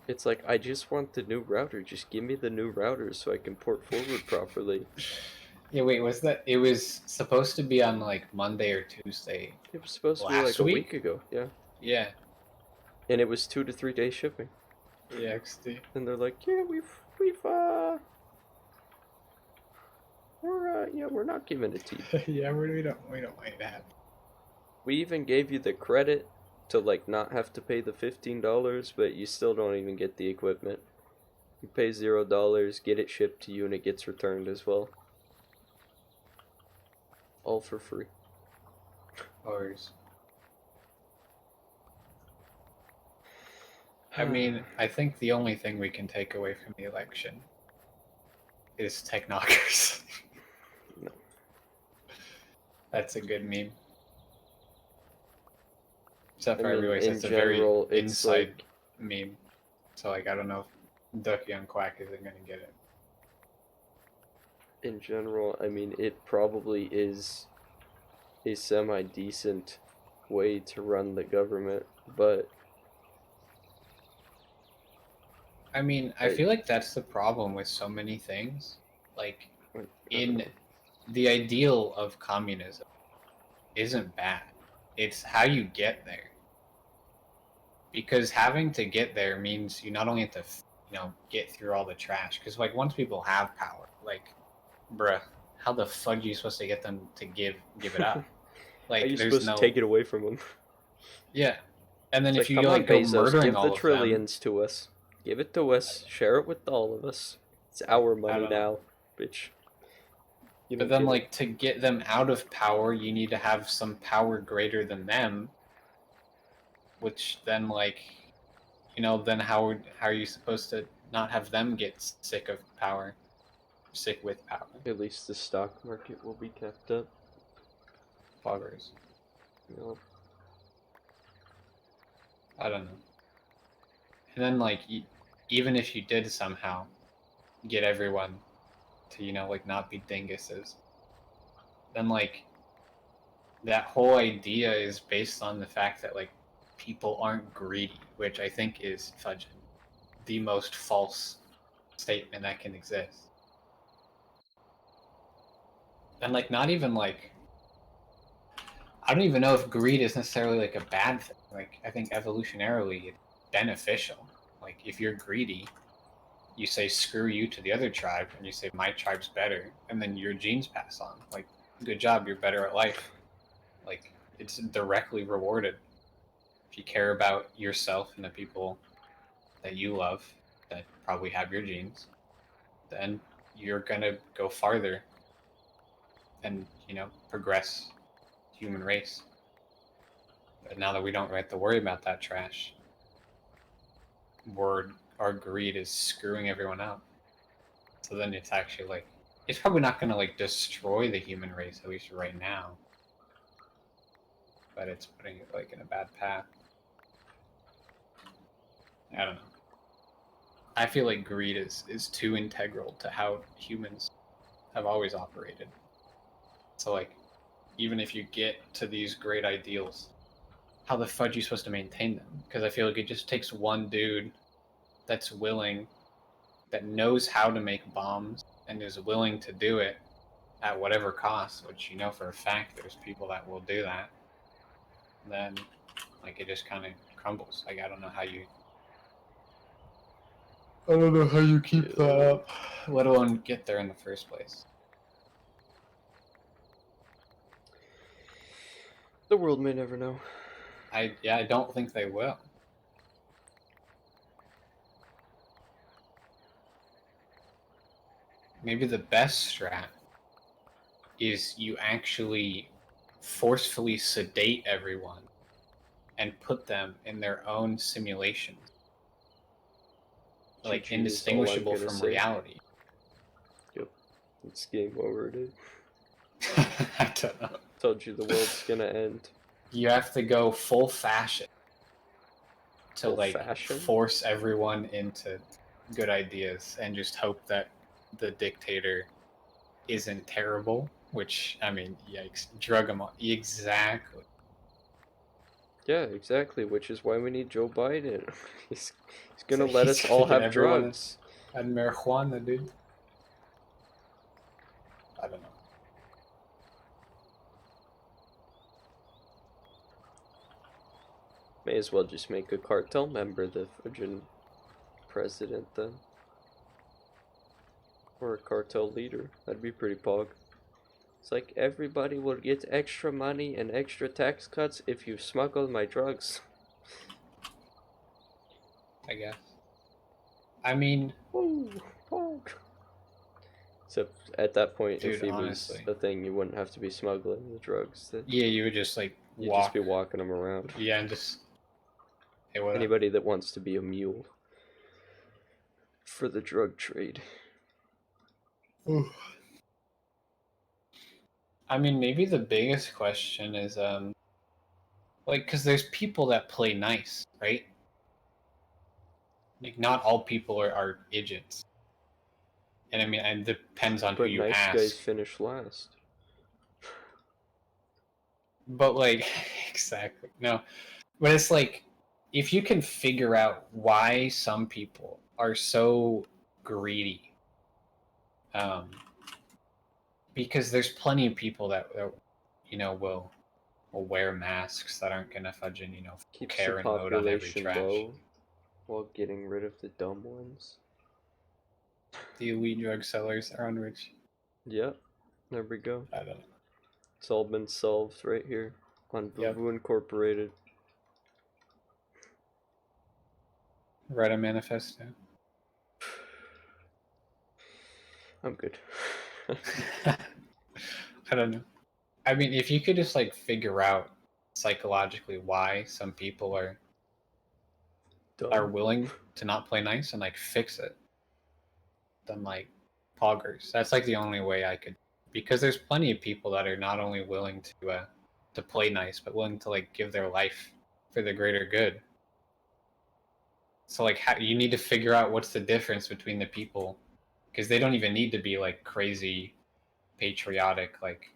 It's like, I just want the new router. Just give me the new router so I can port forward properly. Yeah, wait, it was supposed to be on like Monday or Tuesday. It was supposed to be like a week ago, yeah. Yeah. And it was 2 to 3 days shipping. Yeah, XD. And they're like, yeah, we're not giving it to you. Yeah, we don't want it to happen. We even gave you the credit to like not have to pay the $15, but you still don't even get the equipment. You pay $0, get it shipped to you, and it gets returned as well. All for free. Always. I mean, I think the only thing we can take away from the election is technocracy. No. That's a good meme. Except I for mean, everybody says in it's a very general, it's inside like, meme. So like I don't know if Ducky on Quack isn't gonna get it. in general, I mean, it probably is a semi-decent way to run the government, but I mean, I feel like that's the problem with so many things. Like I don't in know. the ideal of communism isn't bad. It's how you get there. Because having to get there means you not only have to, get through all the trash. Because like once people have power, like, bruh, how the fuck are you supposed to get them to give it up? How are Like, you there's supposed to no, take it away from them? yeah. And then It's if like, you come on, like go Bezos, murdering give the all of them, trillions to us. Give it to us. Share it with all of us. It's our I money don't know. now, bitch. You But don't then get it. like to get them out of power, you need to have some power greater than them, which then like, then how are you supposed to not have them get sick of power, sick with power? At least the stock market will be kept up. Poggers. You know? I don't know. And then like even if you did somehow get everyone to like not be dinguses, then like that whole idea is based on the fact that like people aren't greedy, which I think is fudging the most false statement that can exist. And like not even like I don't even know if greed is necessarily like a bad thing. Like I think evolutionarily it's beneficial. Like if you're greedy, you say screw you to the other tribe and you say my tribe's better, and then your genes pass on. Like good job, you're better at life. Like it's directly rewarded. If you care about yourself and the people that you love that probably have your genes, then you're gonna go farther and progress the human race. But now that we don't have to worry about that trash, our greed is screwing everyone out. So then it's actually like it's probably not gonna like destroy the human race, at least right now. But it's putting it like in a bad path. I don't know. I feel like greed is too integral to how humans have always operated. So like even if you get to these great ideals, how the fudge are you supposed to maintain them? Because I feel like it just takes one dude that's willing, that knows how to make bombs and is willing to do it at whatever cost, which for a fact there's people that will do that. Then like it just kind of crumbles. Like I don't know how you keep that up, let alone get there in the first place. The world may never know. I don't think they will. Maybe the best strat is you actually forcefully sedate everyone and put them in their own simulations, like GG is all I'm indistinguishable gonna from say. reality. Yep. It's game over, dude. I don't know. Told you the world's gonna end. You have to go full fashion to Full like fashion? force everyone into good ideas and just hope that the dictator isn't terrible. Which I mean, yikes, drug him on. Exactly. Yeah, exactly, which is why we need Joe Biden. he's gonna So let he's us gonna all get have everyone drugs. and marijuana, dude. I don't know. May as well just make a cartel member the Virgin president then. Or a cartel leader. That'd be pretty pog. It's like everybody will get extra money and extra tax cuts if you smuggle my drugs. I guess. I mean, Woo! Pog! Except at that point, dude, if he honestly, was a thing, you wouldn't have to be smuggling the drugs. yeah, you would just like You'd walk. just be walking them around. Yeah, and just hey, what up? Anybody that wants to be a mule for the drug trade. I mean, maybe the biggest question is Like, because there's people that play nice, right? Like, not all people are idiots. And I mean, it depends on who But you nice ask. guys finish last. But like, exactly. No, but it's like, if you can figure out why some people are so greedy, because there's plenty of people that will wear masks that aren't gonna fudging Keeps the care and load on every population trash. low while getting rid of the dumb ones. The elite drug sellers are unrich. Yep, there we go. I don't know. It's all been solved right here on Yep. Vuvu Incorporated. Write a manifesto. I'm good. I don't know. I mean, if you could just like figure out psychologically why some people are Dumb. willing to not play nice and like fix it, then like poggers. That's like the only way I could, because there's plenty of people that are not only willing to play nice, but willing to like give their life for the greater good. So like, you need to figure out what's the difference between the people, because they don't even need to be like crazy patriotic, like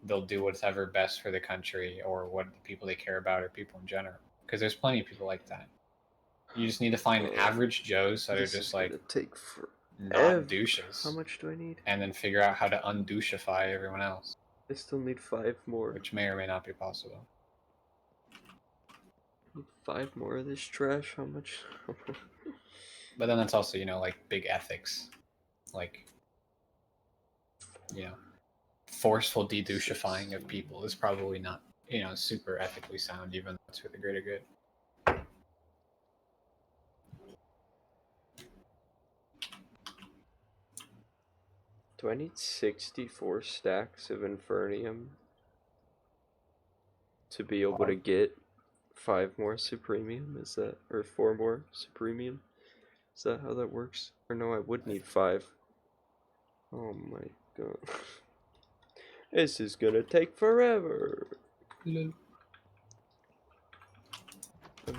they'll do whatever best for the country or what the people they care about or people in general, because there's plenty of people like that. You just need to find average Joes that are just like take not douches. How much do I need? And then figure out how to undouchify everyone else. I still need 5 more. Which may or may not be possible. Need 5 more of this trash. How much? But then that's also, like big ethics. Like, forceful dedouchifying of people is probably not, super ethically sound, even though it's for the greater good. Do I need 64 stacks of Infernium to be able to get 5 more Supremium? Is that, or 4 more Supremium? Is that how that works? Or no, I would need 5. Oh my god. This is gonna take forever. I've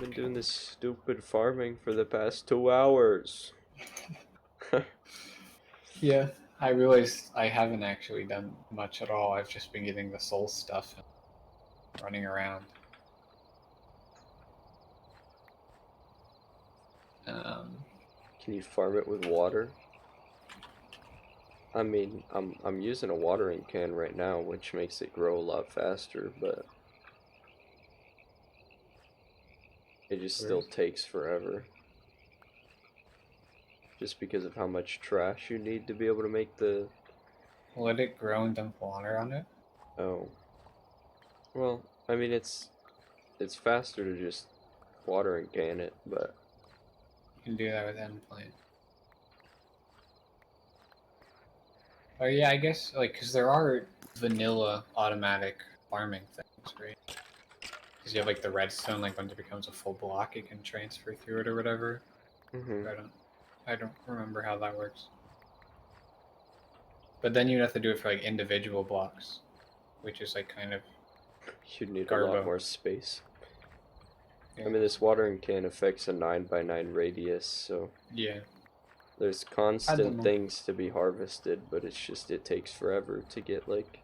been doing this stupid farming for the past 2 hours. Yeah, I realized I haven't actually done much at all. I've just been getting the soul stuff and running around. Can you farm it with water? I mean, I'm using a watering can right now, which makes it grow a lot faster, but it just still takes forever. Just because of how much trash you need to be able to make the... Let it grow and dump water on it? Oh. Well, I mean, it's faster to just watering can it, but... You can do that with end plant. Oh yeah, I guess, like, because there are vanilla automatic farming things, right? Because you have, like, the redstone, like, when it becomes a full block, it can transfer through it or whatever. Mm-hmm. I don't remember how that works. But then you'd have to do it for, like, individual blocks, which is, like, kind of You'd need garbo. a lot more space. Yeah. I mean, this watering can affects a 9x9 radius, so... Yeah. There's constant things to be harvested, but it's just, it takes forever to get, like...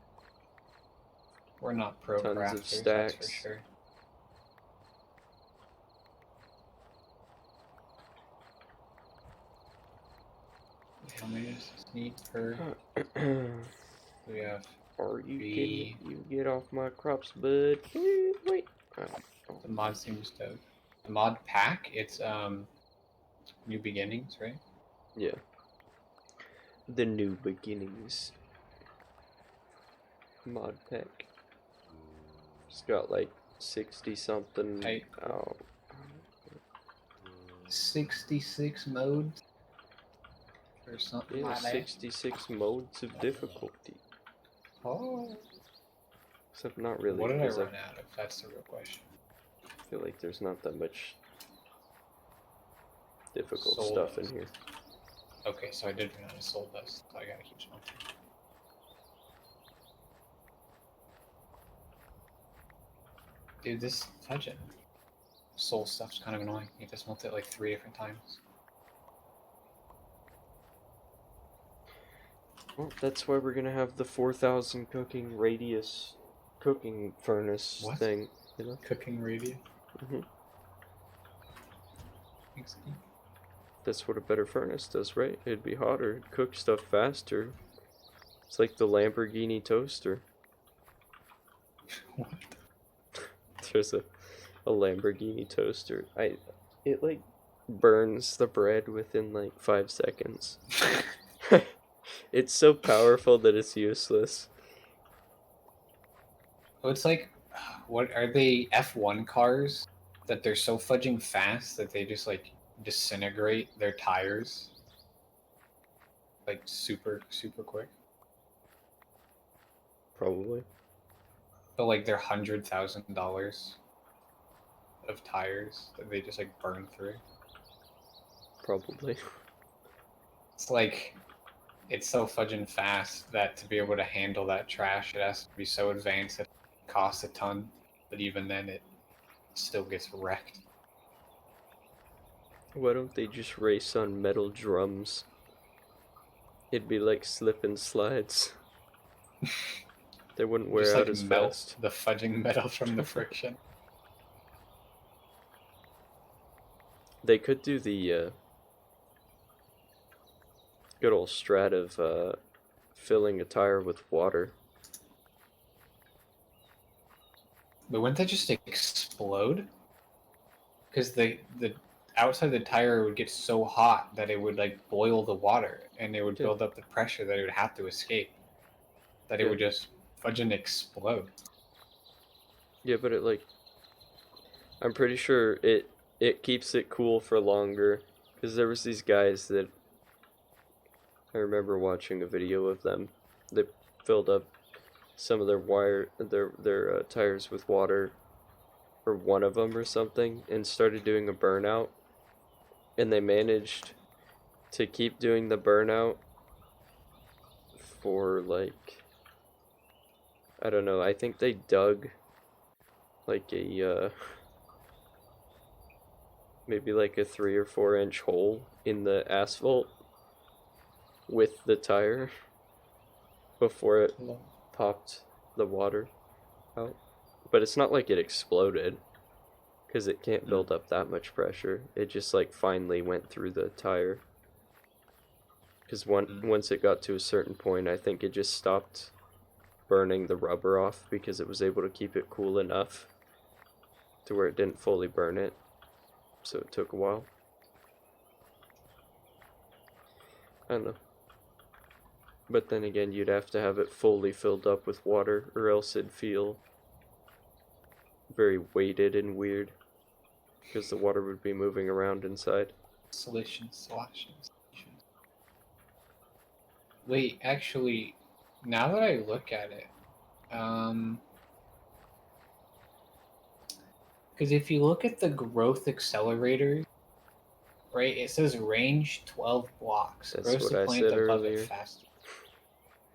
We're not pro tons crafters, of stacks. that's for sure. How many does this need per? We have. Or you get off my crops, bud. Wait. Oh. The mod seems dope. The mod pack, it's New Beginnings, right? Yeah. The New Beginnings mod pack. It's got like 60 something. 66 modes or something. Yeah, like 66 modes of difficulty. Oh. Except not really. What did I run out of? That's the real question. I feel like there's not that much difficult stuff in here. Okay, so I did run out of soul dust, so I gotta keep smoking. Dude, this fudging soul stuff's kind of annoying. You just smelt it like 3 different times. Well, that's why we're gonna have the 4,000 cooking radius cooking furnace What? thing, you know? Cooking radius. hmm Thanks. That's what a better furnace does, right? It'd be hotter, it'd cook stuff faster. It's like the Lamborghini toaster. What? There's a Lamborghini toaster. It like burns the bread within like 5 seconds. It's so powerful that it's useless. Oh, it's like, what are they, F1 cars that they're so fudging fast that they just like disintegrate their tires like super quick? Probably. But like they're $100,000 of tires that they just like burn through. Probably. It's like, it's so fudging fast that to be able to handle that trash, it has to be so advanced that it costs a ton. But even then, it still gets wrecked. Why don't they just race on metal drums? It'd be like slip and slides. They wouldn't wear Just out like as melt fast. the fudging metal from the friction. They could do the good old strat of filling a tire with water. But wouldn't that just explode? Because the outside of the tire would get so hot that it would like boil the water, and it would Yeah. build up the pressure that it would have to escape. That it Yeah. would just fudging explode. Yeah, but it like I'm pretty sure it keeps it cool for longer, because there was these guys that I remember watching a video of them. They filled up some of their tires with water, or one of them or something, and started doing a burnout, and they managed to keep doing the burnout for like, I don't know, I think they dug like a maybe like a 3 or 4 inch hole in the asphalt with the tire before it popped the water out. But it's not like it exploded, because it can't build up that much pressure. It just like finally went through the tire. Because once it got to a certain point, I think it just stopped burning the rubber off, because it was able to keep it cool enough to where it didn't fully burn it. So it took a while. I don't know. But then again, you'd have to have it fully filled up with water, or else it'd feel very weighted and weird, because the water would be moving around inside. Solution. Wait, actually, now that I look at it, because if you look at the growth accelerator, right, it says range 12 blocks. That's Grows what the I plant said above earlier. it faster.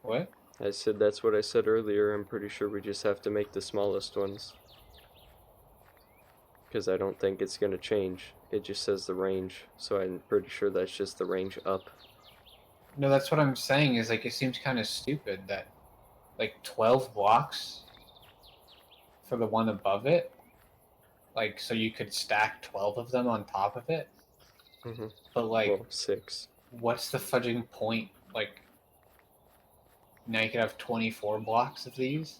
What? I said that's what I said earlier. I'm pretty sure we just have to make the smallest ones, because I don't think it's going to change. It just says the range, so I'm pretty sure that's just the range up. No, that's what I'm saying, is like it seems kind of stupid that like 12 blocks for the one above it, like so you could stack 12 of them on top of it. Mm-hmm. But like, Well, 6. what's the fudging point? Like, now you could have 24 blocks of these.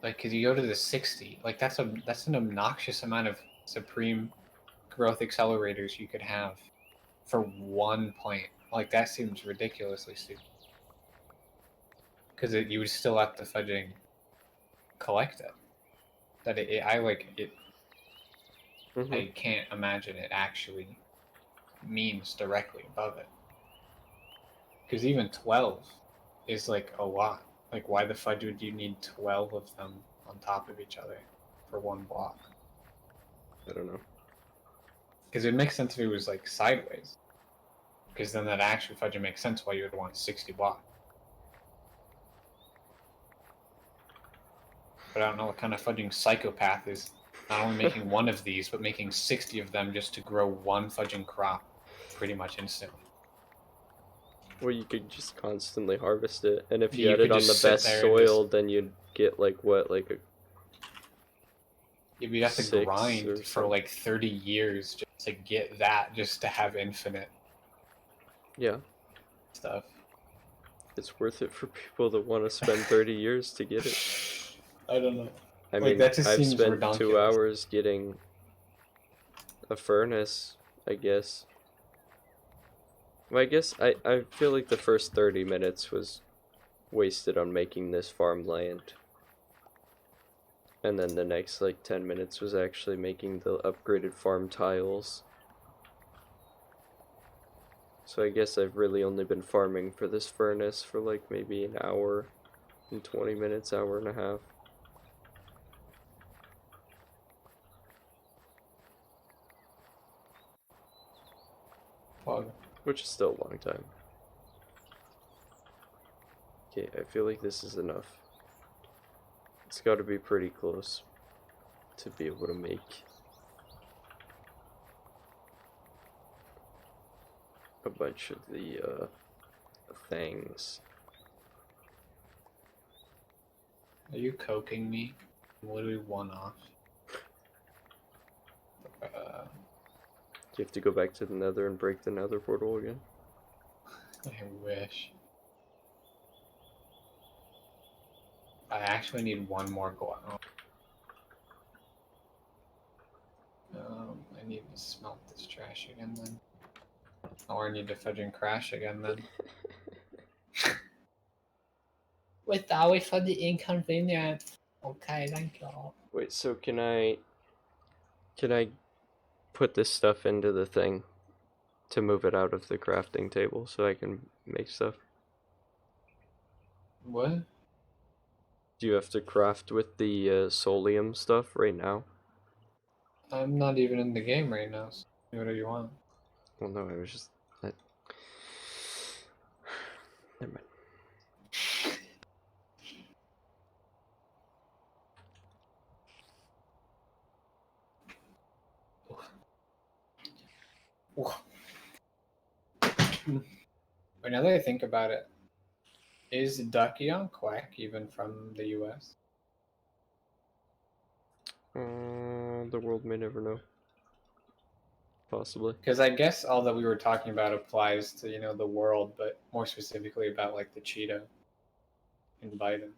Like, cause you go to the 60, like that's an obnoxious amount of supreme growth accelerators you could have for one plant. Like that seems ridiculously stupid. Because you would still have to fudging collect it. That I like it. Mm-hmm. I can't imagine it actually means directly above it. Because even 12 is like a lot. Like, why the fudge would you need 12 of them on top of each other for one block? I don't know. Because it makes sense if it was like sideways. Because then that actually fudge would make sense why you would want 60 blocks. but I don't know what kind of fudging psychopath is not only making one of these, but making 60 of them just to grow one fudging crop pretty much instantly. Well, you could just constantly harvest it, and if you You had it could on just the sit best there and soil, then you'd get like what, like a you'd have to 6 or grind for something. like 30 years just to get that, just to have infinite Yeah, stuff. it's worth it for people that want to spend 30 years to get it. I don't know. I Like, mean, that just I've seems spent 2 redonkulous. hours getting a furnace, I guess. Well, I guess I feel like the first 30 minutes was wasted on making this farmland. And then the next, like, 10 minutes was actually making the upgraded farm tiles. So I guess I've really only been farming for this furnace for, like, maybe an hour and 20 minutes, hour and a half. Well, Which is still a long time. Okay, I feel like this is enough. It's got to be pretty close to be able to make a bunch of the things. are you coking me? I'm literally one off. Do you have to go back to the nether and break the nether portal again? I wish. I actually need one more go. I need to smelt this trash again then. Or I need to fudging crash again then. Sorry for the inconvenience. Okay, thank you all. Wait, so can I put this stuff into the thing to move it out of the crafting table so I can make stuff? What? Do you have to craft with the solium stuff right now? I'm not even in the game right now, so do whatever you want. Well, no, I was just... Never mind. But now that I think about it, is Ducky on Quack even from the US? The world may never know. Possibly. Because I guess all that we were talking about applies to, the world, but more specifically about like the Cheeto in Biden.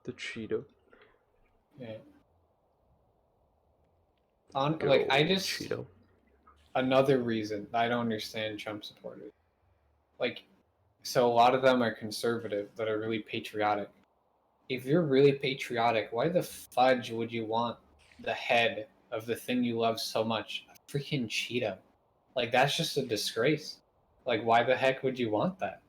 The Cheeto. Yeah. Go, Like, I just... Cheeto. Another reason I don't understand Trump supporters. Like, so a lot of them are conservative that are really patriotic. If you're really patriotic, why the fudge would you want the head of the thing you love so much? A freaking Cheeto. Like, that's just a disgrace. Like, why the heck would you want that?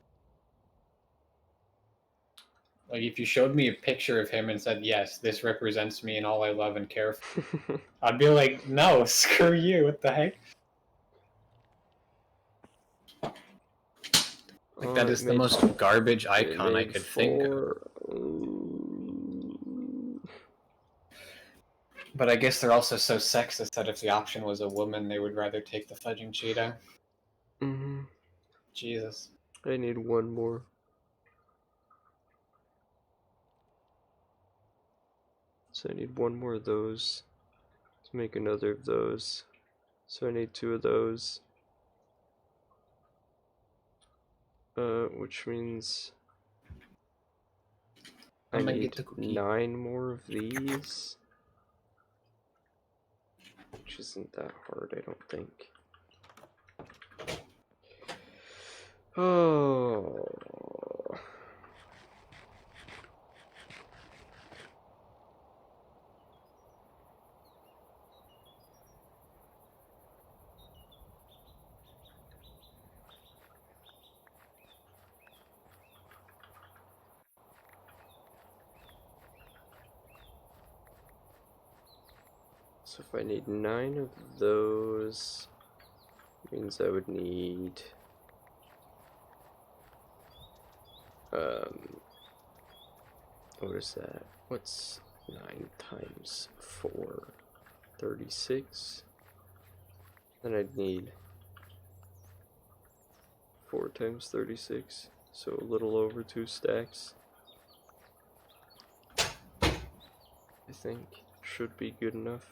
Like, if you showed me a picture of him and said, yes, this represents me and all I love and care for, I'd be like, no, screw you, what the heck? Like, that is the most garbage icon I could think of. But I guess they're also so sexist that if the option was a woman, they would rather take the fudging Cheeto. Mm-hmm. Jesus. I need one more. So I need one more of those to make another of those. So I need 2 of those. Which means I need 9 more of these. Which isn't that hard, I don't think. Oh. So if I need 9 of those, means I would need what is that? What's 9 times 4, 36. Then I'd need 4 times 36, so a little over 2 stacks. I think should be good enough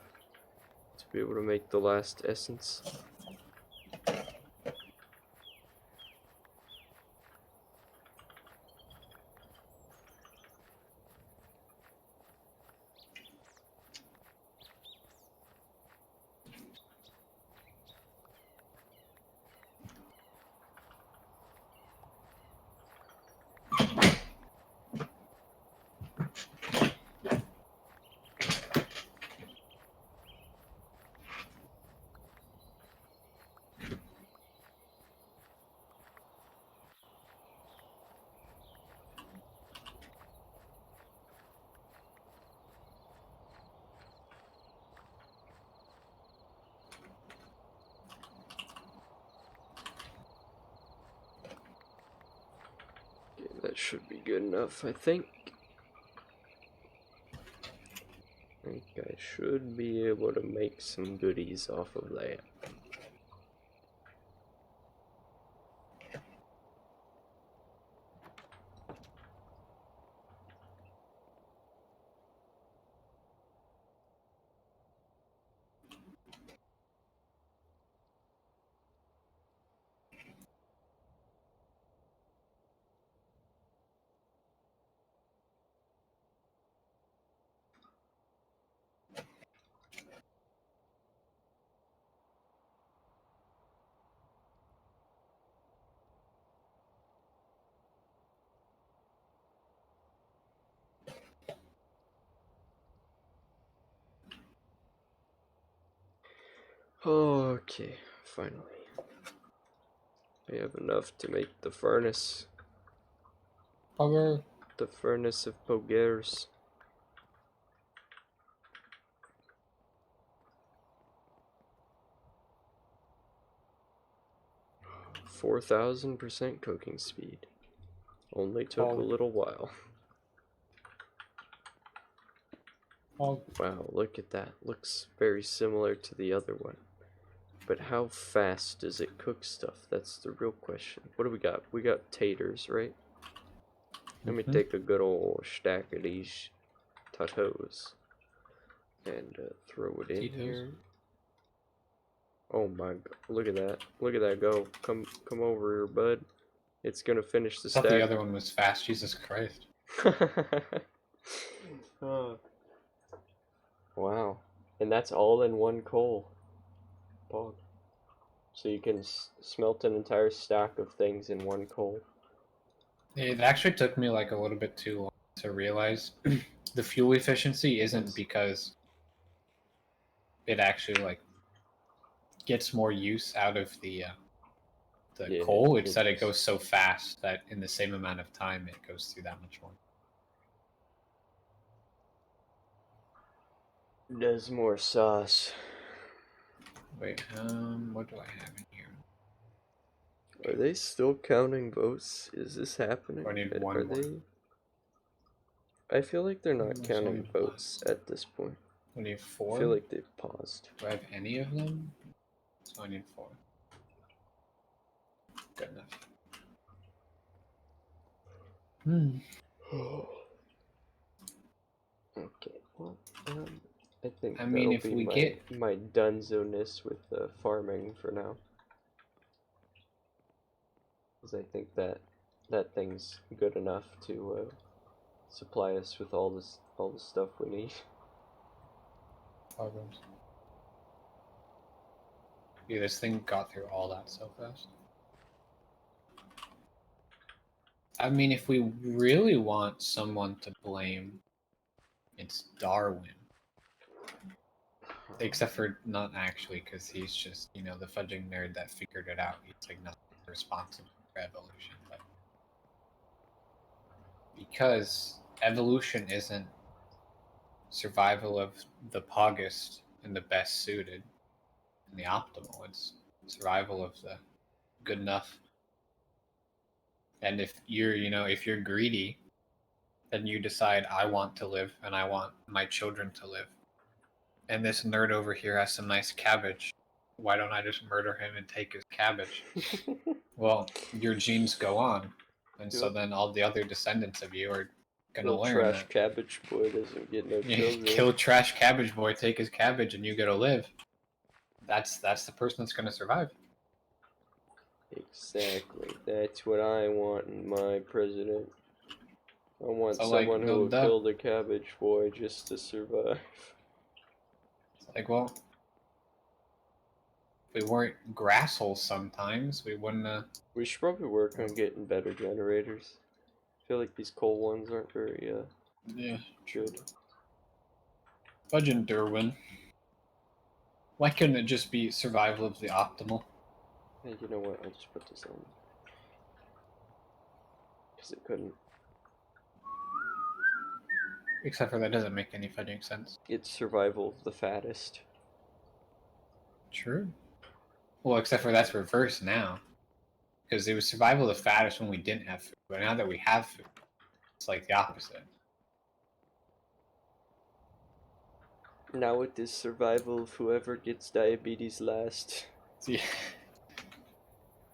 to be able to make the last essence. That should be good enough, I think. I think I should be able to make some goodies off of that. Okay, finally. I have enough to make the furnace. Power. The furnace of KaeGore's. 4,000% cooking speed. Only took a little while. Oh. Wow, look at that. Looks very similar to the other one. But how fast does it cook stuff? That's the real question. What do we got? We got taters, right? Let me take a good old stack of these tattoos and throw it in here. Oh my god, look at that. Look at that go. Come over here, bud. It's gonna finish the I thought stack. the other one was fast, Jesus Christ. Oh. Wow. And that's all in one coal. Pog. So you can smelt an entire stack of things in one coal. It actually took me like a little bit too long to realize the fuel efficiency isn't because it actually like gets more use out of the coal. It's that it goes so fast that in the same amount of time it goes through that much more. Does more sauce. Wait, what do I have in here? Are they still counting votes? Is this happening? I need one more. I feel like they're not counting votes at this point. I need 4. I feel like they've paused. Do I have any of them? So I need 4. Good enough. Okay, well, I think I mean, if that'll we be get my dunzo-ness with farming for now. Because I think that thing's good enough to supply us with all the stuff we need. problems. Yeah, this thing got through all that so fast. I mean, if we really want someone to blame, it's Darwin. Except for not actually, because he's just, you know, the fudging nerd that figured it out. He's like not responsible for evolution. But because evolution isn't survival of the poggest and the best suited and the optimal, it's survival of the good enough. And if you're, you know, if you're greedy, then you decide I want to live and I want my children to live. And this nerd over here has some nice cabbage. Why don't I just murder him and take his cabbage? Well, your genes go on, and so Yep. then all the other descendants of you are gonna Little learn trash that cabbage boy doesn't get no you children. kill trash cabbage boy, take his cabbage, and you get to live. That's the person that's gonna survive. Exactly. That's what I want in my president. I want So, like, someone who no will duh. kill the cabbage boy just to survive. It's like, well, if we weren't grassholes sometimes, we wouldn't. We should probably work on getting better generators. I feel like these coal ones aren't very Yeah. good. Fudging Derwin. Why couldn't it just be survival of the optimal? Hey, you know what? I'll just put this on. Because it couldn't. Except for that doesn't make any fudging sense. It's survival of the fattest. True. Well, except for that's reversed now. Because it was survival of the fattest when we didn't have food. But now that we have food, it's like the opposite. Now it is survival of whoever gets diabetes last. Yeah.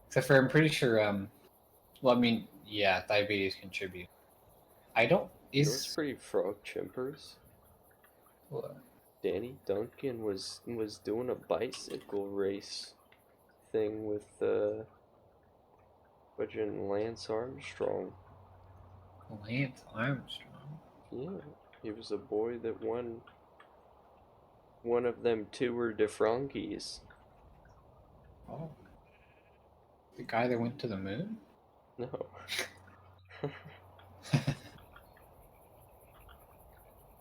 Except for I'm pretty sure, well, I mean, yeah, diabetes contribute. I don't, It was pretty frog chimpers. What? Danny Duncan was doing a bicycle race thing with fudging Lance Armstrong. Lance Armstrong? Yeah, he was a boy that won one of them Tour de Frankies. Oh. The guy that went to the moon? No.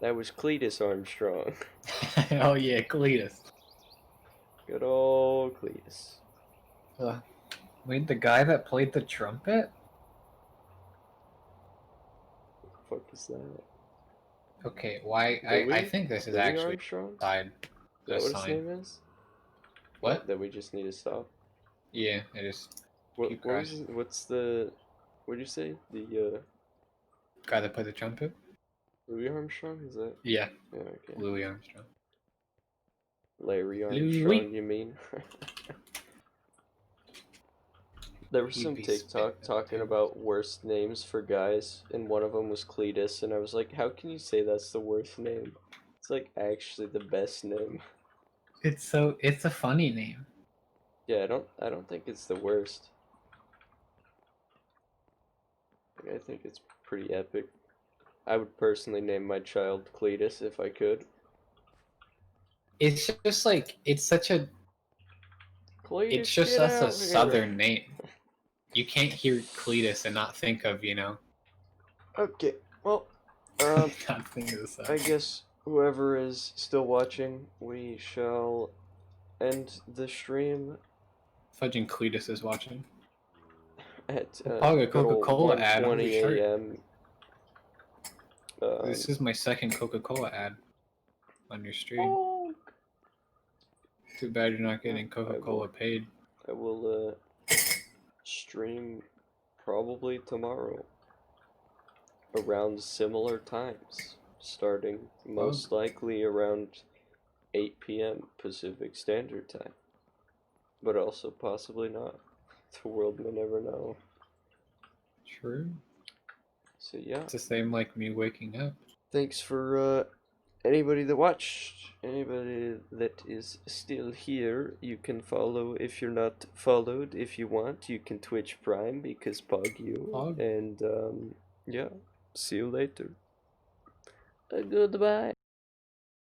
That was Cletus Armstrong. Oh yeah, Cletus. Good old Cletus. Wait, the guy that played the trumpet? What the fuck is that? Okay, why? I think this is Louis actually Armstrong? side. Is that what his name is? What? That we just need to stop. Yeah, it is. What's the? What'd you say? The Guy that played the trumpet? Louis Armstrong? Is that? Yeah. Yeah. Okay. Louis Armstrong. Larry Armstrong, Louis. you mean? There was some TikTok talking about worst names for guys, and one of them was Cletus, and I was like, how can you say that's the worst name? It's like actually the best name. It's a funny name. Yeah, I don't think it's the worst. I think it's pretty epic. I would personally name my child Cletus if I could. It's just like it's such a. Cletus, It's just such a southern name. You can't hear Cletus and not think of, you know. Okay, well, Not think of the I guess whoever is still watching, we shall end the stream Fudging Cletus is watching. at Probably a Coca-Cola ad. 1:20 a.m. This is my second Coca-Cola ad on your stream. Oh. Too bad you're not getting Coca-Cola paid. I will stream probably tomorrow around similar times, starting most likely around 8 p.m. Pacific Standard Time, but also possibly not. The world may never know. True. So yeah, It's the same like me waking up. thanks for anybody that watched, anybody that is still here. You can follow if you're not followed. If you want, you can Twitch Prime because Pog you. Pog. And yeah, see you later. Goodbye.